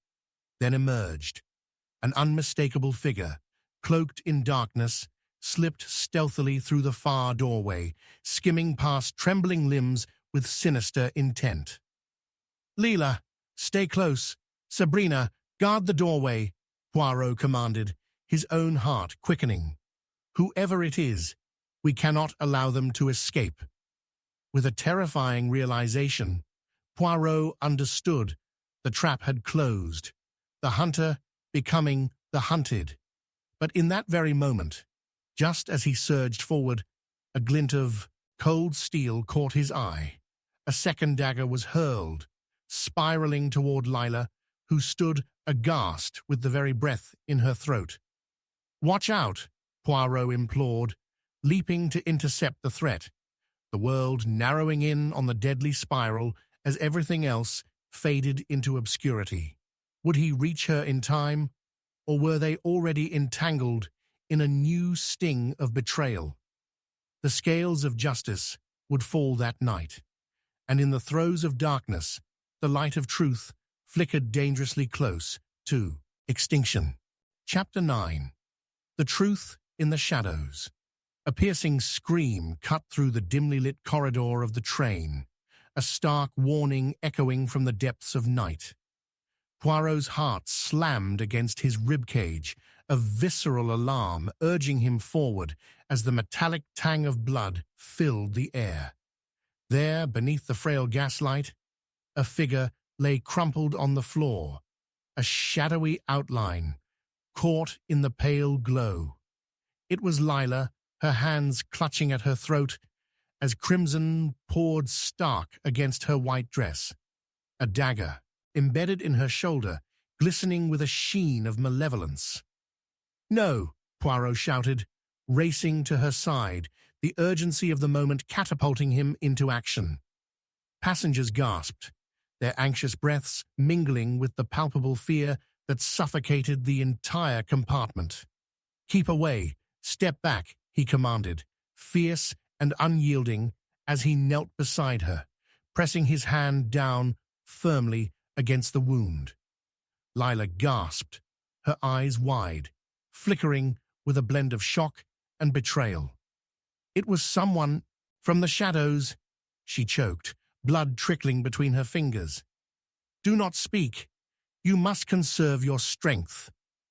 Then emerged an unmistakable figure, cloaked in darkness, slipped stealthily through the far doorway, skimming past trembling limbs with sinister intent. "Leela, stay close. Sabrina, guard the doorway," Poirot commanded, his own heart quickening. "Whoever it is, we cannot allow them to escape." With a terrifying realization, Poirot understood the trap had closed, the hunter becoming the hunted. But in that very moment, just as he surged forward, a glint of cold steel caught his eye. A second dagger was hurled, spiraling toward Lila, who stood aghast with the very breath in her throat. "Watch out," Poirot implored, leaping to intercept the threat, the world narrowing in on the deadly spiral as everything else faded into obscurity. Would he reach her in time, or were they already entangled in a new sting of betrayal? The scales of justice would fall that night, and in the throes of darkness, the light of truth flickered dangerously close to extinction. Chapter 9. The Truth in the Shadows. A piercing scream cut through the dimly lit corridor of the train, a stark warning echoing from the depths of night. Poirot's heart slammed against his ribcage, a visceral alarm urging him forward as the metallic tang of blood filled the air. There, beneath the frail gaslight, a figure lay crumpled on the floor, a shadowy outline, caught in the pale glow. It was Lila, her hands clutching at her throat as crimson poured stark against her white dress. A dagger, embedded in her shoulder, glistening with a sheen of malevolence. "No!" Poirot shouted, racing to her side, the urgency of the moment catapulting him into action. Passengers gasped, their anxious breaths mingling with the palpable fear that suffocated the entire compartment. "Keep away! Step back!" he commanded, fierce and unyielding as he knelt beside her, pressing his hand down firmly against the wound. Lila gasped, her eyes wide, flickering with a blend of shock and betrayal. "It was someone from the shadows," she choked, blood trickling between her fingers. "Do not speak. You must conserve your strength,"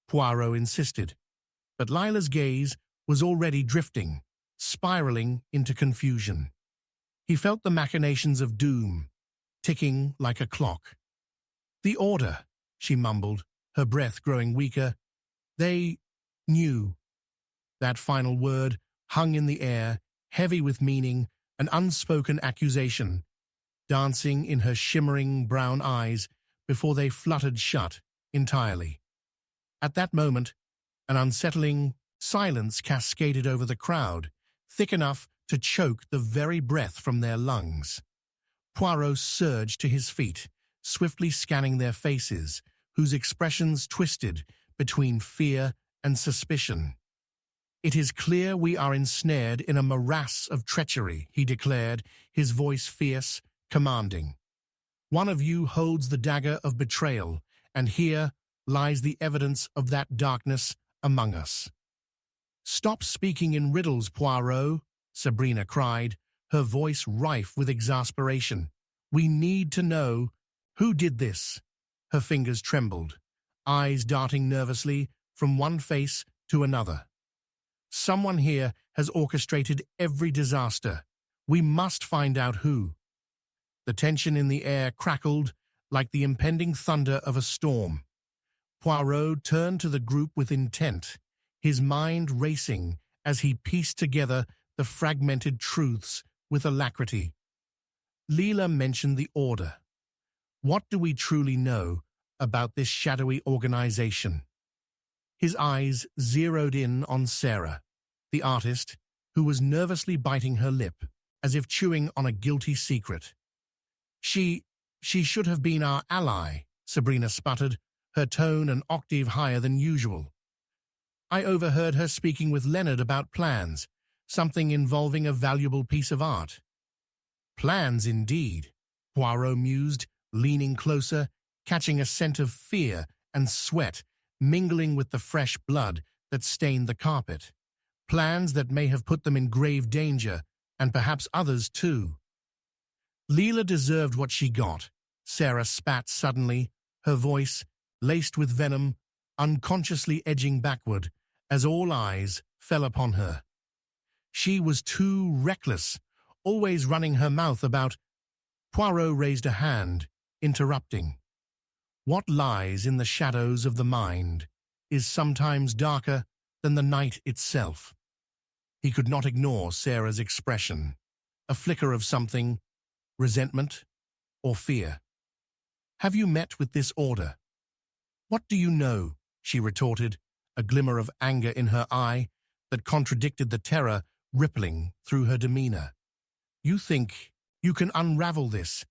Poirot insisted. But Lila's gaze was already drifting, spiraling into confusion. He felt the machinations of doom, ticking like a clock. "The order," she mumbled, her breath growing weaker. "They knew." That final word hung in the air, heavy with meaning, an unspoken accusation, dancing in her shimmering brown eyes before they fluttered shut entirely. At that moment, an unsettling silence cascaded over the crowd, thick enough to choke the very breath from their lungs. Poirot surged to his feet, swiftly scanning their faces, whose expressions twisted between fear and suspicion. "It is clear we are ensnared in a morass of treachery," he declared, his voice fierce, commanding. "One of you holds the dagger of betrayal, and here lies the evidence of that darkness among us." "Stop speaking in riddles, Poirot," Sabrina cried, her voice rife with exasperation. "We need to know who did this." Her fingers trembled, eyes darting nervously from one face to another. "Someone here has orchestrated every disaster. We must find out who." The tension in the air crackled like the impending thunder of a storm. Poirot turned to the group with intent, his mind racing as he pieced together the fragmented truths with alacrity. Leela mentioned the Order. What do we truly know about this shadowy organization? His eyes zeroed in on Sarah, the artist, who was nervously biting her lip, as if chewing on a guilty secret. She should have been our ally," Sabrina sputtered, her tone an octave higher than usual. "I overheard her speaking with Leonard about plans, something involving a valuable piece of art." "Plans indeed," Poirot mused, leaning closer, catching a scent of fear and sweat mingling with the fresh blood that stained the carpet. Plans that may have put them in grave danger, and perhaps others too. Leela deserved what she got, Sarah spat suddenly, her voice, laced with venom, unconsciously edging backward as all eyes fell upon her. She was too reckless, always running her mouth about. Poirot raised a hand, interrupting. What lies in the shadows of the mind is sometimes darker than the night itself. He could not ignore Sarah's expression, a flicker of something, resentment or fear. "Have you met with this order?" "What do you know?" she retorted, a glimmer of anger in her eye that contradicted the terror rippling through her demeanor. "You think you can unravel this,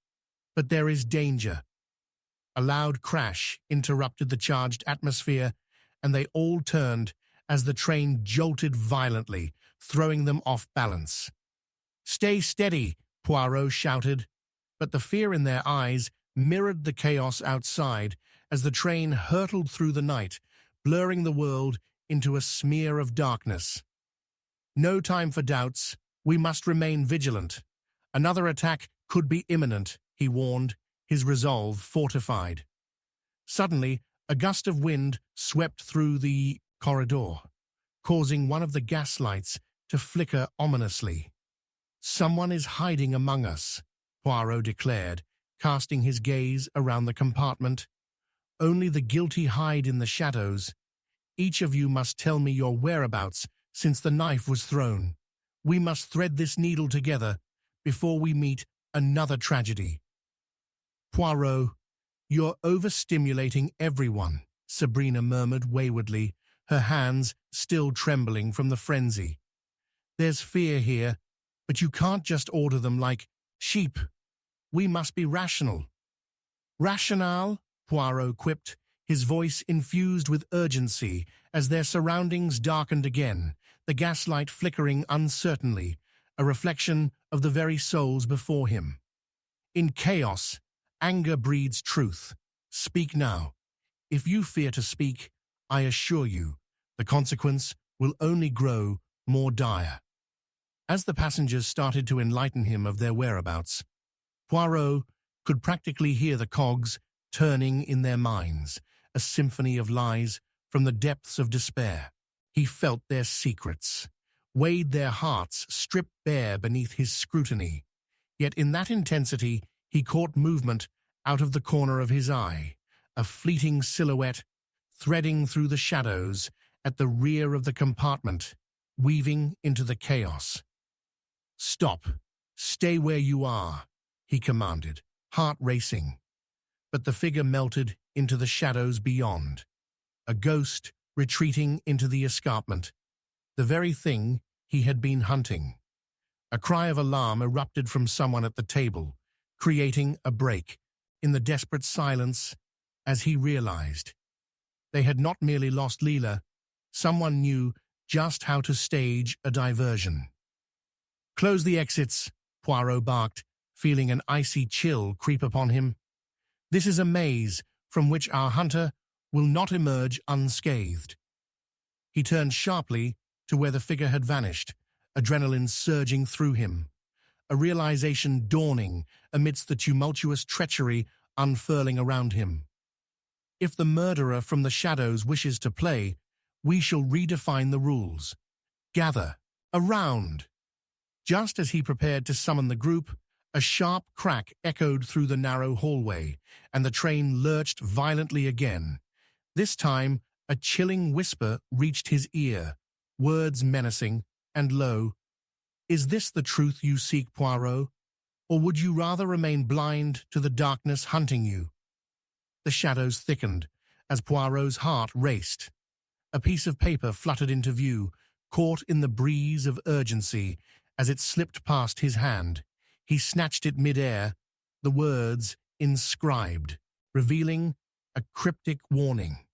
but there is danger." A loud crash interrupted the charged atmosphere, and they all turned as the train jolted violently, throwing them off balance. "Stay steady," Poirot shouted, but the fear in their eyes mirrored the chaos outside as the train hurtled through the night, blurring the world into a smear of darkness. "No time for doubts. We must remain vigilant. Another attack could be imminent," he warned, his resolve fortified. Suddenly, a gust of wind swept through the corridor, causing one of the gas lights to flicker ominously. "Someone is hiding among us," Poirot declared, casting his gaze around the compartment. "Only the guilty hide in the shadows. Each of you must tell me your whereabouts since the knife was thrown. We must thread this needle together before we meet another tragedy. Poirot, you're overstimulating everyone, Sabrina murmured waywardly, her hands still trembling from the frenzy. There's fear here, but you can't just order them like sheep. We must be rational. Rationale? Poirot quipped, his voice infused with urgency as their surroundings darkened again, the gaslight flickering uncertainly, a reflection of the very souls before him. In chaos, anger breeds truth. Speak now. If you fear to speak, I assure you, the consequence will only grow more dire. As the passengers started to enlighten him of their whereabouts, Poirot could practically hear the cogs turning in their minds, a symphony of lies from the depths of despair. He felt their secrets, weighed their hearts stripped bare beneath his scrutiny. Yet in that intensity, he caught movement out of the corner of his eye, a fleeting silhouette threading through the shadows at the rear of the compartment, weaving into the chaos. "Stop. Stay where you are," he commanded, heart racing. But the figure melted into the shadows beyond, a ghost retreating into the escarpment, the very thing he had been hunting. A cry of alarm erupted from someone at the table, creating a break in the desperate silence as he realized. They had not merely lost Leela, someone knew just how to stage a diversion. "Close the exits," Poirot barked, feeling an icy chill creep upon him. "This is a maze from which our hunter will not emerge unscathed." He turned sharply to where the figure had vanished, adrenaline surging through him, a realization dawning amidst the tumultuous treachery unfurling around him. If the murderer from the shadows wishes to play, we shall redefine the rules. Gather around. Just as he prepared to summon the group, a sharp crack echoed through the narrow hallway, and the train lurched violently again. This time, a chilling whisper reached his ear, words menacing and low. "Is this the truth you seek, Poirot? Or would you rather remain blind to the darkness hunting you?" The shadows thickened as Poirot's heart raced. A piece of paper fluttered into view, caught in the breeze of urgency as it slipped past his hand. He snatched it mid-air, the words inscribed, revealing a cryptic warning.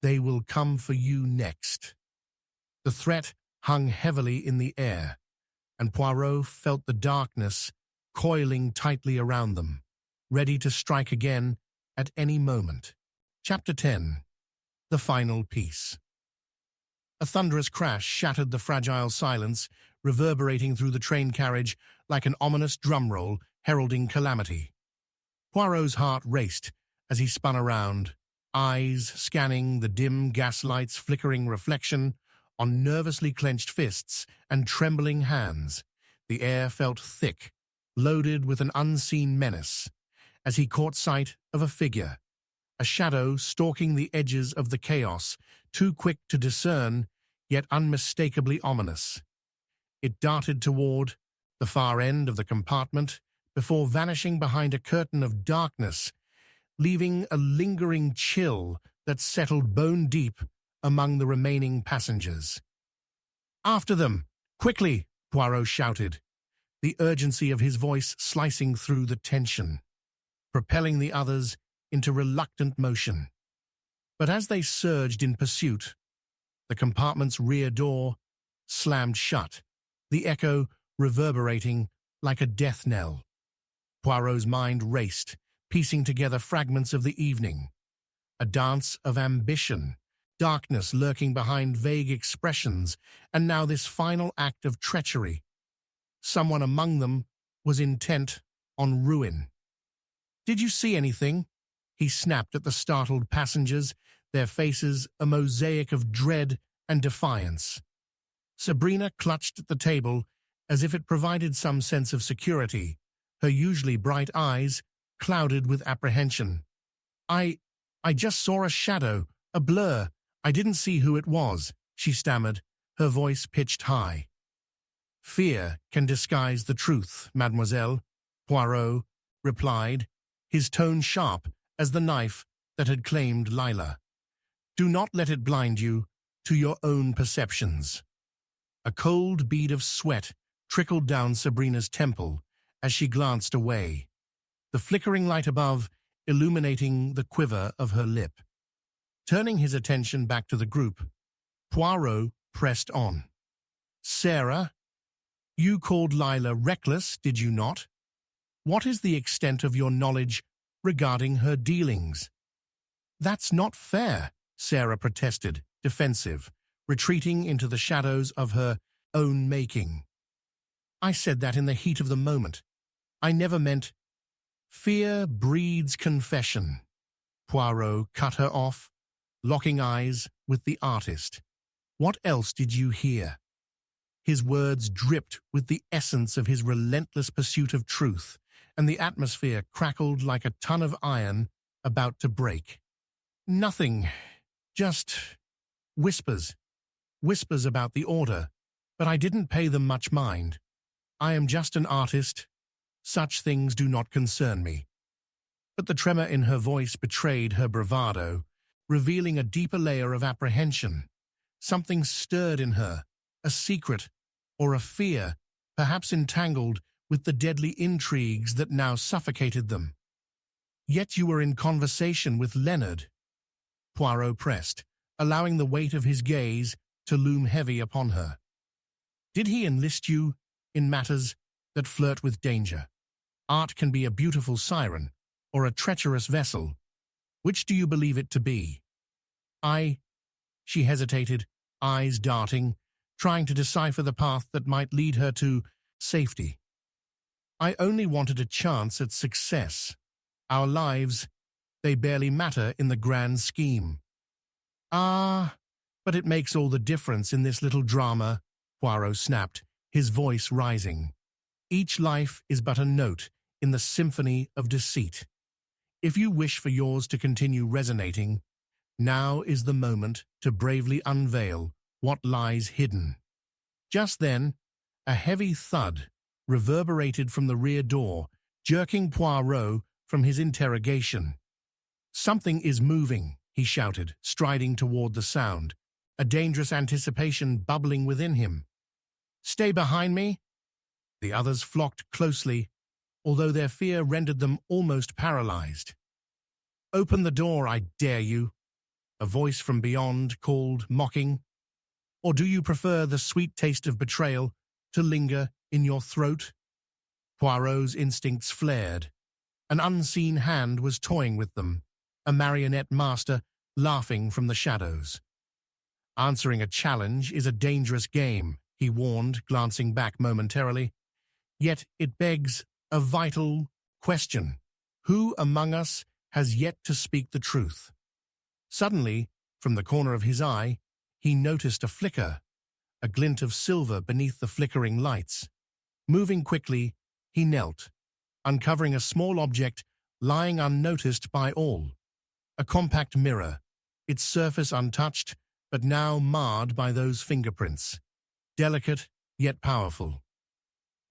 "They will come for you next." The threat hung heavily in the air, and Poirot felt the darkness coiling tightly around them, ready to strike again at any moment. Chapter 10. The Final Piece. A thunderous crash shattered the fragile silence, reverberating through the train carriage like an ominous drumroll heralding calamity. Poirot's heart raced as he spun around, eyes scanning the dim gaslight's flickering reflection on nervously clenched fists and trembling hands. The air felt thick, loaded with an unseen menace, as he caught sight of a figure, a shadow stalking the edges of the chaos, too quick to discern, yet unmistakably ominous. It darted toward the far end of the compartment before vanishing behind a curtain of darkness, leaving a lingering chill that settled bone-deep among the remaining passengers. "After them! Quickly!" Poirot shouted, the urgency of his voice slicing through the tension, propelling the others into reluctant motion. But as they surged in pursuit, the compartment's rear door slammed shut, the echo reverberating like a death knell. Poirot's mind raced, piecing together fragments of the evening. A dance of ambition, darkness lurking behind vague expressions, and now this final act of treachery. Someone among them was intent on ruin. "Did you see anything?" he snapped at the startled passengers, their faces a mosaic of dread and defiance. Sabrina clutched at the table as if it provided some sense of security, her usually bright eyes clouded with apprehension. I just saw a shadow, a blur. I didn't see who it was," she stammered, her voice pitched high. Fear can disguise the truth, mademoiselle, Poirot replied, his tone sharp as the knife that had claimed Lila. Do not let it blind you to your own perceptions. A cold bead of sweat trickled down Sabrina's temple as she glanced away, the flickering light above illuminating the quiver of her lip. Turning his attention back to the group, Poirot pressed on. Sarah, you called Lila reckless, did you not? What is the extent of your knowledge regarding her dealings? That's not fair, Sarah protested, defensive, retreating into the shadows of her own making. I said that in the heat of the moment. I never meant... Fear breeds confession. Poirot cut her off, locking eyes with the artist. What else did you hear? His words dripped with the essence of his relentless pursuit of truth, and the atmosphere crackled like a ton of iron about to break. Nothing, just whispers. Whispers about the order, but I didn't pay them much mind. I am just an artist. Such things do not concern me. But the tremor in her voice betrayed her bravado, revealing a deeper layer of apprehension. Something stirred in her, a secret or a fear, perhaps entangled with the deadly intrigues that now suffocated them. Yet you were in conversation with Leonard, Poirot pressed, allowing the weight of his gaze to loom heavy upon her. Did he enlist you in matters that flirt with danger? Art can be a beautiful siren or a treacherous vessel. Which do you believe it to be? She hesitated, eyes darting, trying to decipher the path that might lead her to safety. I only wanted a chance at success. Our lives, they barely matter in the grand scheme. But it makes all the difference in this little drama, Poirot snapped, his voice rising. Each life is but a note in the symphony of deceit. If you wish for yours to continue resonating, now is the moment to bravely unveil what lies hidden. Just then, a heavy thud reverberated from the rear door, jerking Poirot from his interrogation. Something is moving, he shouted, striding toward the sound, a dangerous anticipation bubbling within him. Stay behind me? The others flocked closely, although their fear rendered them almost paralyzed. Open the door, I dare you, a voice from beyond called, mocking. Or do you prefer the sweet taste of betrayal to linger in your throat? Poirot's instincts flared. An unseen hand was toying with them, a marionette master laughing from the shadows. Answering a challenge is a dangerous game, he warned, glancing back momentarily. Yet it begs a vital question. Who among us has yet to speak the truth? Suddenly, from the corner of his eye, he noticed a flicker, a glint of silver beneath the flickering lights. Moving quickly, he knelt, uncovering a small object lying unnoticed by all. A compact mirror, its surface untouched, but now marred by those fingerprints. Delicate, yet powerful.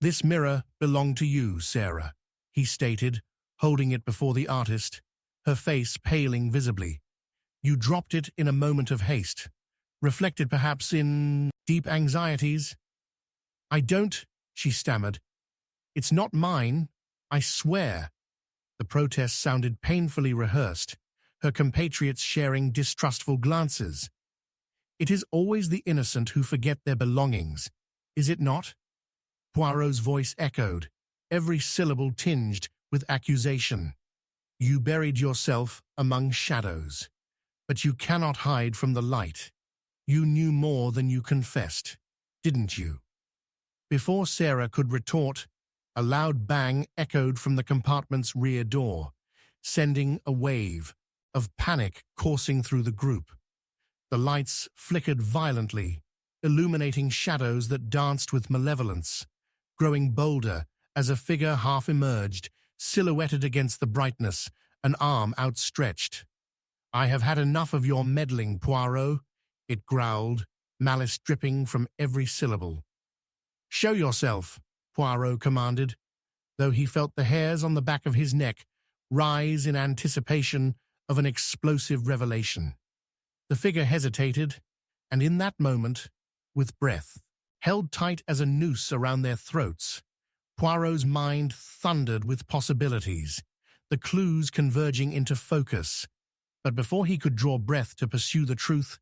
This mirror belonged to you, Sarah, he stated, holding it before the artist, her face paling visibly. You dropped it in a moment of haste, reflected perhaps in deep anxieties. I don't, she stammered. It's not mine, I swear. The protest sounded painfully rehearsed, her compatriots sharing distrustful glances. It is always the innocent who forget their belongings, is it not? Poirot's voice echoed, every syllable tinged with accusation. You buried yourself among shadows, but you cannot hide from the light. You knew more than you confessed, didn't you? Before Sarah could retort, a loud bang echoed from the compartment's rear door, sending a wave of panic coursing through the group. The lights flickered violently, illuminating shadows that danced with malevolence, growing bolder as a figure half emerged, silhouetted against the brightness, an arm outstretched. I have had enough of your meddling, Poirot, it growled, malice dripping from every syllable. "Show yourself," Poirot commanded, though he felt the hairs on the back of his neck rise in anticipation of an explosive revelation. The figure hesitated, and in that moment, with breath held tight as a noose around their throats, Poirot's mind thundered with possibilities, the clues converging into focus. But before he could draw breath to pursue the truth,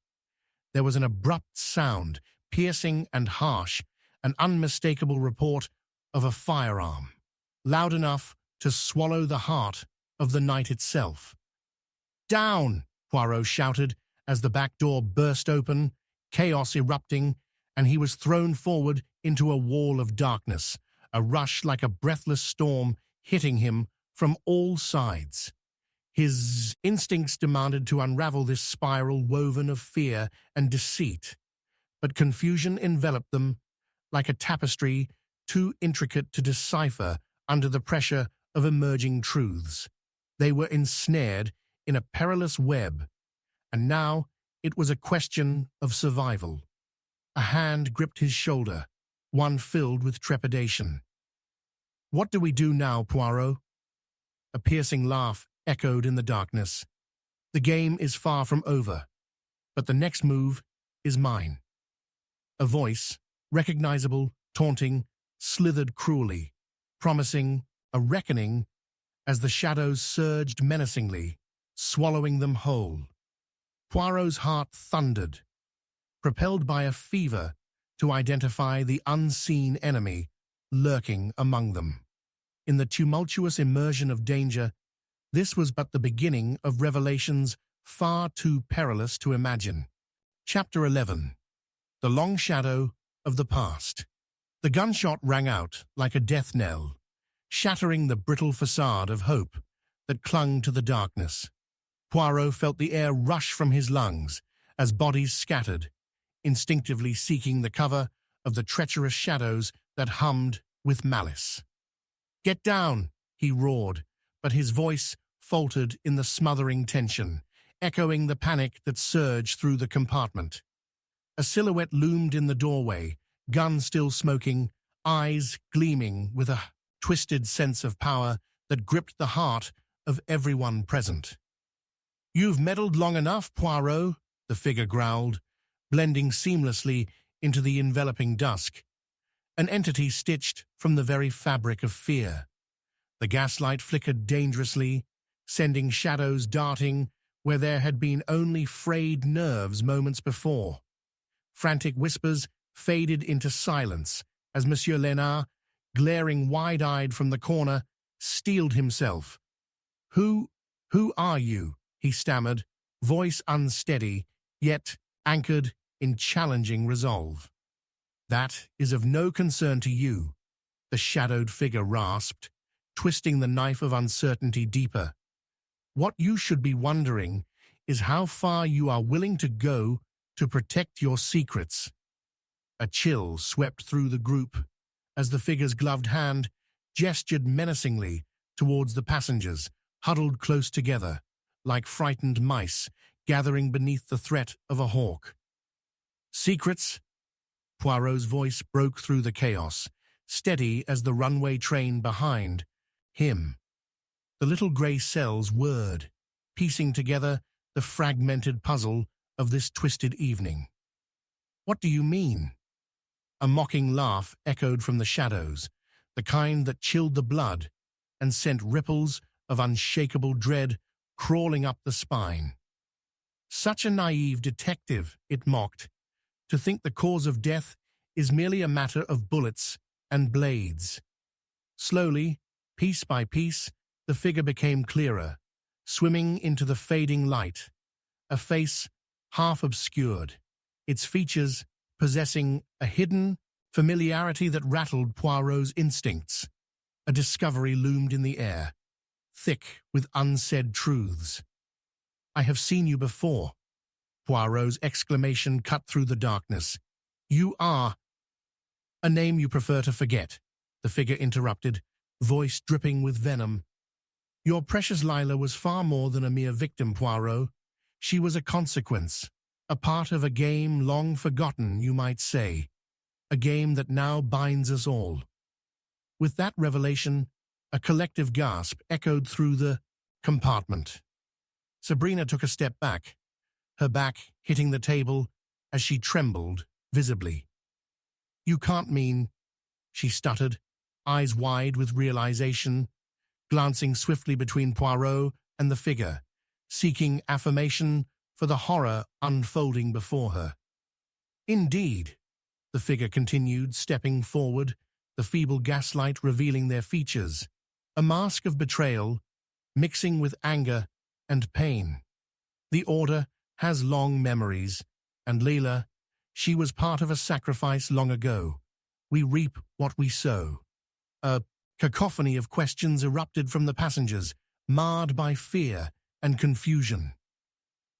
there was an abrupt sound, piercing and harsh, an unmistakable report of a firearm, loud enough to swallow the heart of the night itself. "Down!" Poirot shouted as the back door burst open, chaos erupting, and he was thrown forward into a wall of darkness, a rush like a breathless storm hitting him from all sides. His instincts demanded to unravel this spiral woven of fear and deceit, but confusion enveloped them like a tapestry too intricate to decipher under the pressure of emerging truths. They were ensnared in a perilous web, and now it was a question of survival. A hand gripped his shoulder, one filled with trepidation. "What do we do now, Poirot?" A piercing laugh echoed in the darkness. "The game is far from over, but the next move is mine." A voice, recognizable, taunting, slithered cruelly, promising a reckoning as the shadows surged menacingly, swallowing them whole. Poirot's heart thundered, propelled by a fever to identify the unseen enemy lurking among them. In the tumultuous immersion of danger, this was but the beginning of revelations far too perilous to imagine. Chapter 11. The Long Shadow of the Past. The gunshot rang out like a death knell, shattering the brittle facade of hope that clung to the darkness. Poirot felt the air rush from his lungs as bodies scattered, instinctively seeking the cover of the treacherous shadows that hummed with malice. "Get down!" he roared, but his voice faltered in the smothering tension, echoing the panic that surged through the compartment. A silhouette loomed in the doorway, gun still smoking, eyes gleaming with a twisted sense of power that gripped the heart of everyone present. "You've meddled long enough, Poirot," the figure growled, blending seamlessly into the enveloping dusk, an entity stitched from the very fabric of fear. The gaslight flickered dangerously, sending shadows darting where there had been only frayed nerves moments before. Frantic whispers faded into silence as Monsieur Lénard, glaring wide-eyed from the corner, steeled himself. Who are you?" he stammered, voice unsteady, yet anchored in challenging resolve. "That is of no concern to you," the shadowed figure rasped, twisting the knife of uncertainty deeper. "What you should be wondering is how far you are willing to go to protect your secrets." A chill swept through the group as the figure's gloved hand gestured menacingly towards the passengers, huddled close together, like frightened mice gathering beneath the threat of a hawk. "Secrets?" Poirot's voice broke through the chaos, steady as the runway train behind him. The little grey cells whirred, piecing together the fragmented puzzle of this twisted evening. "What do you mean?" A mocking laugh echoed from the shadows, the kind that chilled the blood and sent ripples of unshakable dread crawling up the spine. "Such a naive detective," it mocked, "to think the cause of death is merely a matter of bullets and blades." Slowly, piece by piece, the figure became clearer, swimming into the fading light, a face half obscured, its features possessing a hidden familiarity that rattled Poirot's instincts. A discovery loomed in the air, thick with unsaid truths. "I have seen you before." Poirot's exclamation cut through the darkness. "You are—" "A name you prefer to forget," the figure interrupted, voice dripping with venom. "Your precious Lila was far more than a mere victim, Poirot. She was a consequence, a part of a game long forgotten, you might say." a game that now binds us all. With that revelation, a collective gasp echoed through the compartment. Sabrina took a step back, her back hitting the table as she trembled visibly. "You can't mean," she stuttered, eyes wide with realization, glancing swiftly between Poirot and the figure, seeking affirmation for the horror unfolding before her. "Indeed," the figure continued, stepping forward, the feeble gaslight revealing their features, a mask of betrayal, mixing with anger and pain. "The Order has long memories, and Leila, she was part of a sacrifice long ago. We reap what we sow." A cacophony of questions erupted from the passengers, marred by fear and confusion.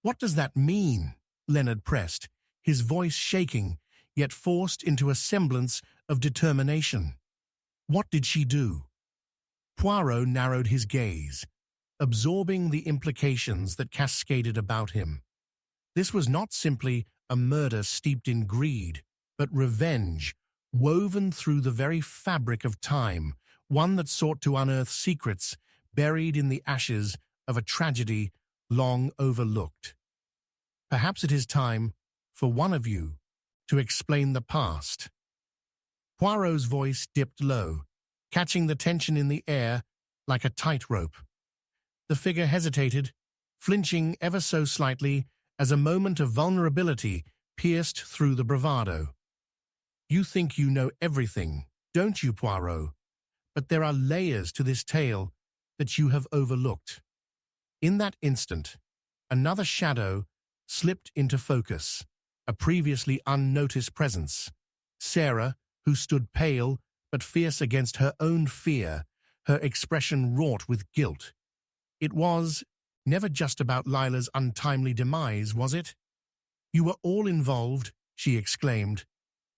"What does that mean?" Leonard pressed, his voice shaking, yet forced into a semblance of determination. "What did she do?" Poirot narrowed his gaze, absorbing the implications that cascaded about him. This was not simply a murder steeped in greed, but revenge, woven through the very fabric of time, one that sought to unearth secrets buried in the ashes of a tragedy long overlooked. "Perhaps it is time for one of you to explain the past." Poirot's voice dipped low, catching the tension in the air like a tightrope. The figure hesitated, flinching ever so slightly as a moment of vulnerability pierced through the bravado. "You think you know everything, don't you, Poirot? But there are layers to this tale that you have overlooked." In that instant, another shadow slipped into focus, a previously unnoticed presence. Sarah, who stood pale but fierce against her own fear, her expression wrought with guilt. It was never just about Lila's untimely demise, was it? "You were all involved," she exclaimed,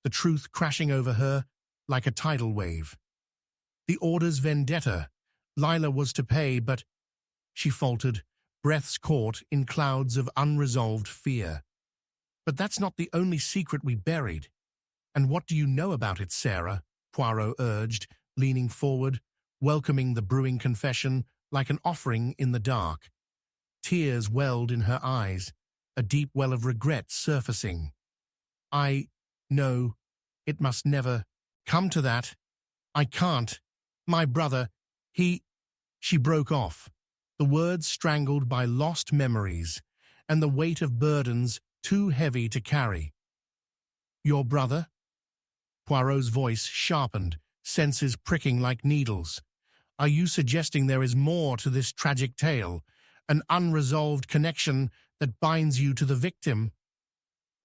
the truth crashing over her like a tidal wave. "The Order's vendetta. Lila was to pay, but—" she faltered, breaths caught in clouds of unresolved fear. "But that's not the only secret we buried. And what do you know about it, Sarah?" Poirot urged, leaning forward, welcoming the brewing confession like an offering in the dark. Tears welled in her eyes, a deep well of regret surfacing. "I know it must never come to that. I can't. My brother, he—" She broke off, the words strangled by lost memories and the weight of burdens too heavy to carry. "Your brother?" Poirot's voice sharpened, senses pricking like needles. "Are you suggesting there is more to this tragic tale, an unresolved connection that binds you to the victim?"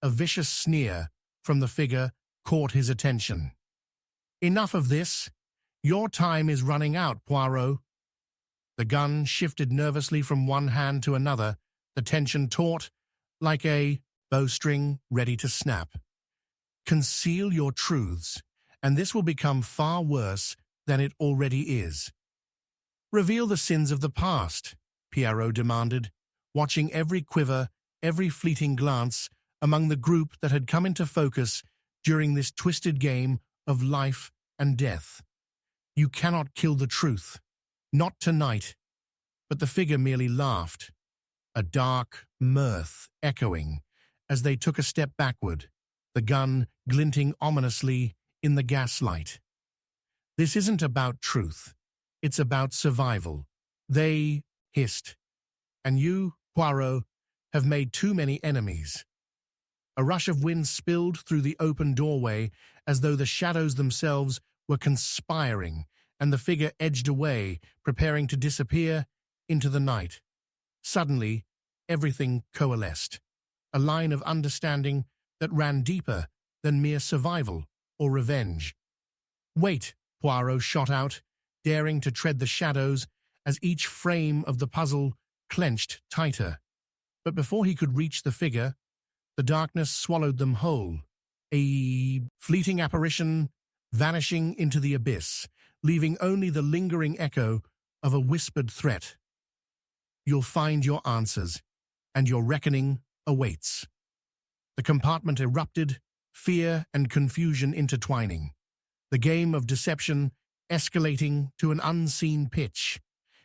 A vicious sneer from the figure caught his attention. "Enough of this. Your time is running out, Poirot." The gun shifted nervously from one hand to another, the tension taut, like a bowstring ready to snap. "Conceal your truths, and this will become far worse than it already is." "Reveal the sins of the past," Poirot demanded, watching every quiver, every fleeting glance among the group that had come into focus during this twisted game of life and death. "You cannot kill the truth. Not tonight." But the figure merely laughed, a dark mirth echoing as they took a step backward, the gun glinting ominously in the gaslight. "This isn't about truth. It's about survival," they hissed. "And you, Poirot, have made too many enemies." A rush of wind spilled through the open doorway as though the shadows themselves were conspiring, and the figure edged away, preparing to disappear into the night. Suddenly, everything coalesced, a line of understanding that ran deeper than mere survival or revenge. "Wait," Poirot shot out, daring to tread the shadows as each frame of the puzzle clenched tighter. But before he could reach the figure, the darkness swallowed them whole, a fleeting apparition vanishing into the abyss, leaving only the lingering echo of a whispered threat. "You'll find your answers, and your reckoning awaits." The compartment erupted, fear and confusion intertwining, the game of deception escalating to an unseen pitch.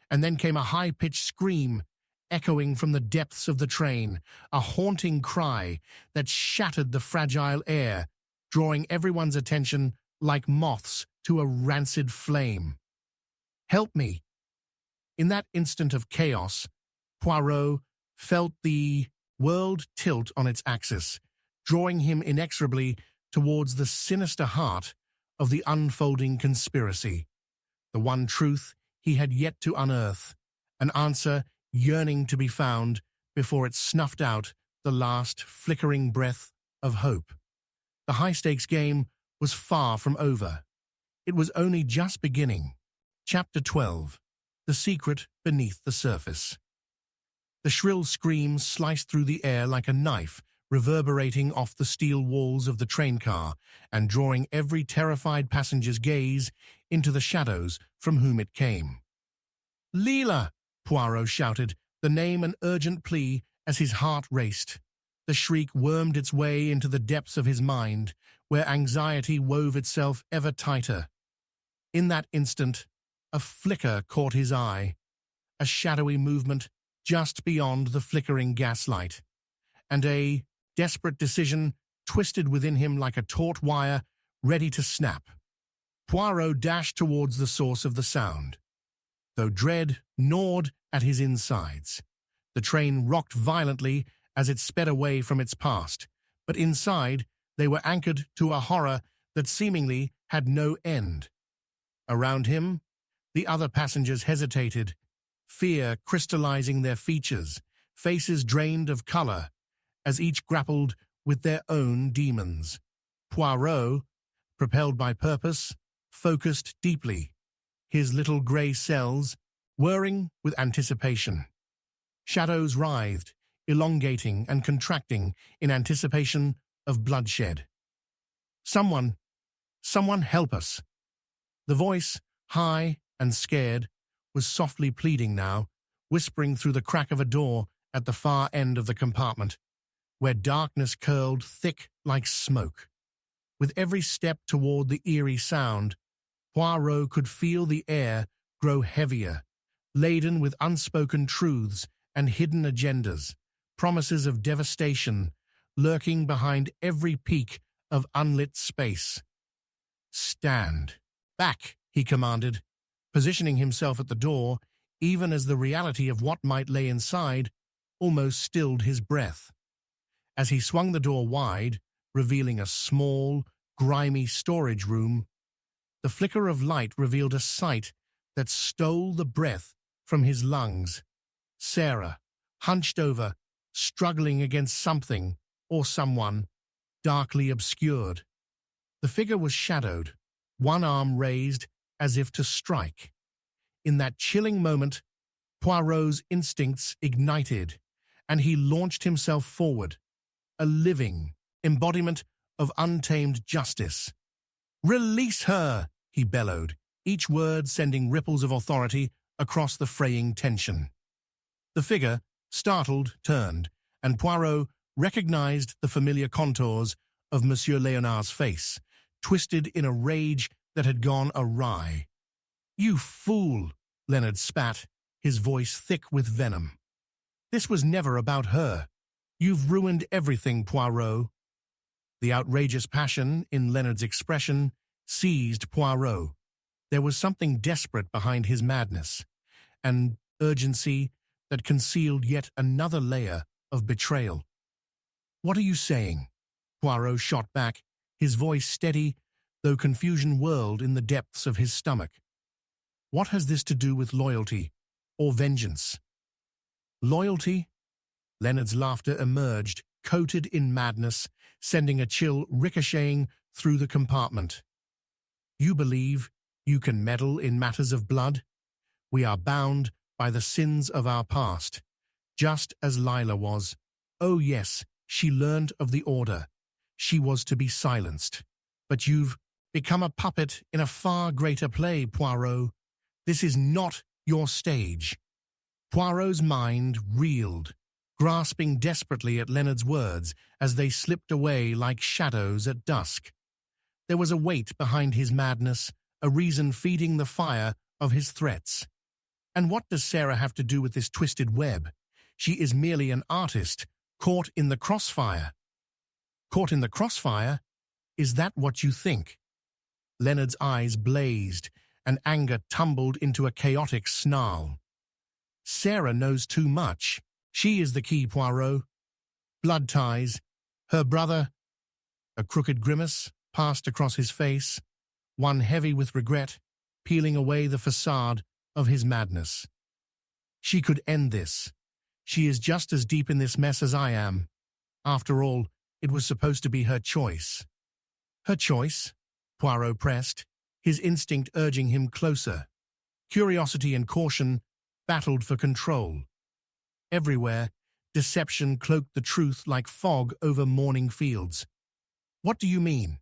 And then came a high-pitched scream echoing from the depths of the train, a haunting cry that shattered the fragile air, drawing everyone's attention like moths to a rancid flame. "Help me!" In that instant of chaos, Poirot felt the world tilt on its axis, drawing him inexorably towards the sinister heart of the unfolding conspiracy, the one truth he had yet to unearth, an answer yearning to be found before it snuffed out the last flickering breath of hope. The high-stakes game was far from over. It was only just beginning. Chapter 12. The Secret Beneath the Surface. The shrill scream sliced through the air like a knife, reverberating off the steel walls of the train car and drawing every terrified passenger's gaze into the shadows from whom it came. "Leela!" Poirot shouted, the name an urgent plea as his heart raced. The shriek wormed its way into the depths of his mind, where anxiety wove itself ever tighter. In that instant, a flicker caught his eye, a shadowy movement just beyond the flickering gaslight, and a desperate decision twisted within him like a taut wire ready to snap. Poirot dashed towards the source of the sound. Though dread gnawed at his insides, the train rocked violently as it sped away from its past, but inside they were anchored to a horror that seemingly had no end. Around him, the other passengers hesitated, fear crystallizing their features, faces drained of color, as each grappled with their own demons. Poirot, propelled by purpose, focused deeply, his little gray cells whirring with anticipation. Shadows writhed, elongating and contracting in anticipation of bloodshed. Someone help us." The voice, high and scared, was softly pleading now, whispering through the crack of a door at the far end of the compartment, where darkness curled thick like smoke. With every step toward the eerie sound, Poirot could feel the air grow heavier, laden with unspoken truths and hidden agendas, promises of devastation lurking behind every peak of unlit space. "Stand back," he commanded, positioning himself at the door, even as the reality of what might lay inside almost stilled his breath. As he swung the door wide, revealing a small, grimy storage room, the flicker of light revealed a sight that stole the breath from his lungs. Sarah, hunched over, struggling against something or someone, darkly obscured. The figure was shadowed, one arm raised as if to strike. In that chilling moment, Poirot's instincts ignited, and he launched himself forward, a living embodiment of untamed justice. "Release her!" he bellowed, each word sending ripples of authority across the fraying tension. The figure, startled, turned, and Poirot recognized the familiar contours of Monsieur Léonard's face, twisted in a rage that had gone awry. "You fool!" Leonard spat, his voice thick with venom. "This was never about her. You've ruined everything, Poirot." The outrageous passion in Leonard's expression seized Poirot. There was something desperate behind his madness, an urgency that concealed yet another layer of betrayal. "What are you saying?" Poirot shot back, his voice steady, though confusion whirled in the depths of his stomach. "What has this to do with loyalty or vengeance?" "Loyalty?" Leonard's laughter emerged, coated in madness, sending a chill ricocheting through the compartment. "You believe you can meddle in matters of blood? We are bound by the sins of our past, just as Lila was. Oh yes, she learned of the order. She was to be silenced. But you've become a puppet in a far greater play, Poirot. This is not your stage." Poirot's mind reeled, grasping desperately at Leonard's words as they slipped away like shadows at dusk. There was a weight behind his madness, a reason feeding the fire of his threats. And what does Sarah have to do with this twisted web? She is merely an artist, caught in the crossfire. Caught in the crossfire? Is that what you think? Leonard's eyes blazed, and anger tumbled into a chaotic snarl. Sarah knows too much. She is the key, Poirot. Blood ties. Her brother. A crooked grimace passed across his face, one heavy with regret, peeling away the facade of his madness. She could end this. She is just as deep in this mess as I am. After all, it was supposed to be her choice. Her choice? Poirot pressed, his instinct urging him closer. Curiosity and caution battled for control. Everywhere, deception cloaked the truth like fog over morning fields. What do you mean?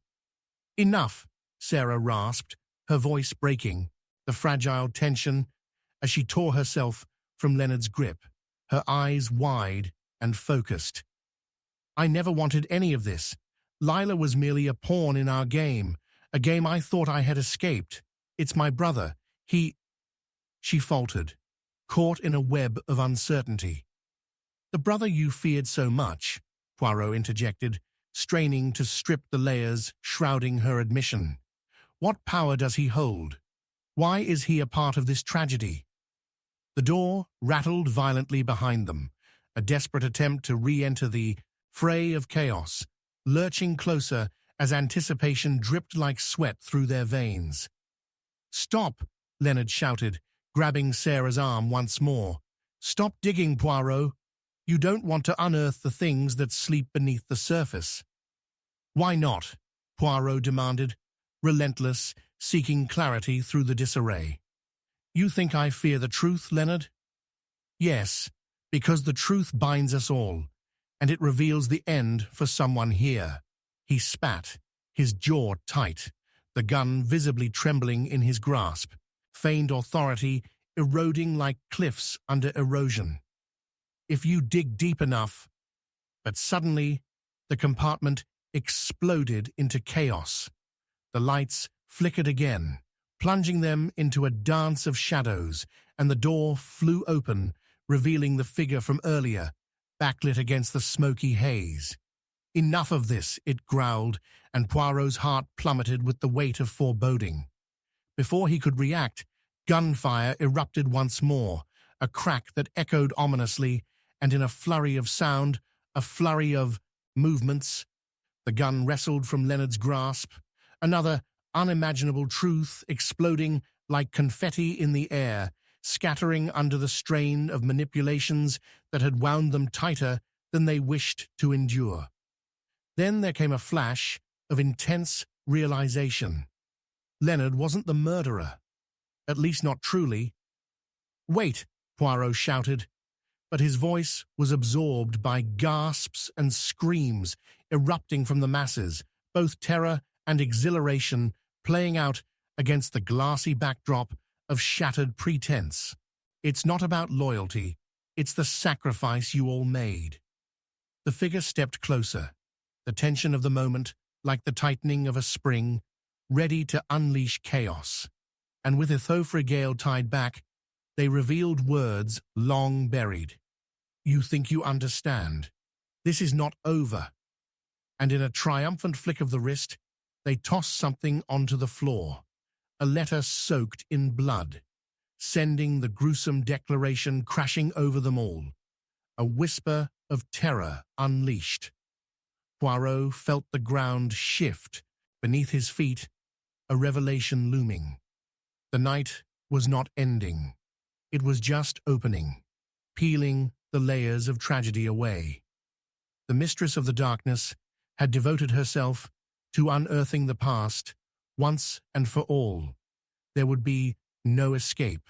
Enough, Sarah rasped, her voice breaking, the fragile tension as she tore herself from Leonard's grip, her eyes wide and focused. I never wanted any of this. Lila was merely a pawn in our game, a game I thought I had escaped. It's my brother. She faltered, caught in a web of uncertainty. The brother you feared so much, Poirot interjected, straining to strip the layers shrouding her admission. What power does he hold? Why is he a part of this tragedy? The door rattled violently behind them, a desperate attempt to re-enter the fray of chaos, lurching closer as anticipation dripped like sweat through their veins. Stop, Leonard shouted, grabbing Sarah's arm once more. Stop digging, Poirot. You don't want to unearth the things that sleep beneath the surface. Why not? Poirot demanded, relentless, seeking clarity through the disarray. You think I fear the truth, Leonard? Yes, because the truth binds us all, and it reveals the end for someone here. He spat, his jaw tight, the gun visibly trembling in his grasp, feigned authority eroding like cliffs under erosion. If you dig deep enough. But suddenly, the compartment exploded into chaos. The lights flickered again, plunging them into a dance of shadows, and the door flew open, revealing the figure from earlier, backlit against the smoky haze. Enough of this, it growled, and Poirot's heart plummeted with the weight of foreboding. Before he could react, gunfire erupted once more, a crack that echoed ominously, and in a flurry of sound, a flurry of movements, the gun wrestled from Leonard's grasp, another unimaginable truth exploding like confetti in the air, scattering under the strain of manipulations that had wound them tighter than they wished to endure. Then there came a flash of intense realization. Leonard wasn't the murderer, at least not truly. Wait, Poirot shouted, but his voice was absorbed by gasps and screams erupting from the masses, both terror and exhilaration playing out against the glassy backdrop of shattered pretense. It's not about loyalty, it's the sacrifice you all made. The figure stepped closer, the tension of the moment like the tightening of a spring, ready to unleash chaos. And with Ithofrigale tied back, they revealed words long buried. You think you understand. This is not over. And in a triumphant flick of the wrist, they tossed something onto the floor, a letter soaked in blood, sending the gruesome declaration crashing over them all, a whisper of terror unleashed. Poirot felt the ground shift beneath his feet, a revelation looming. The night was not ending. It was just opening, peeling the layers of tragedy away. The mistress of the darkness had devoted herself to unearthing the past once and for all. There would be no escape.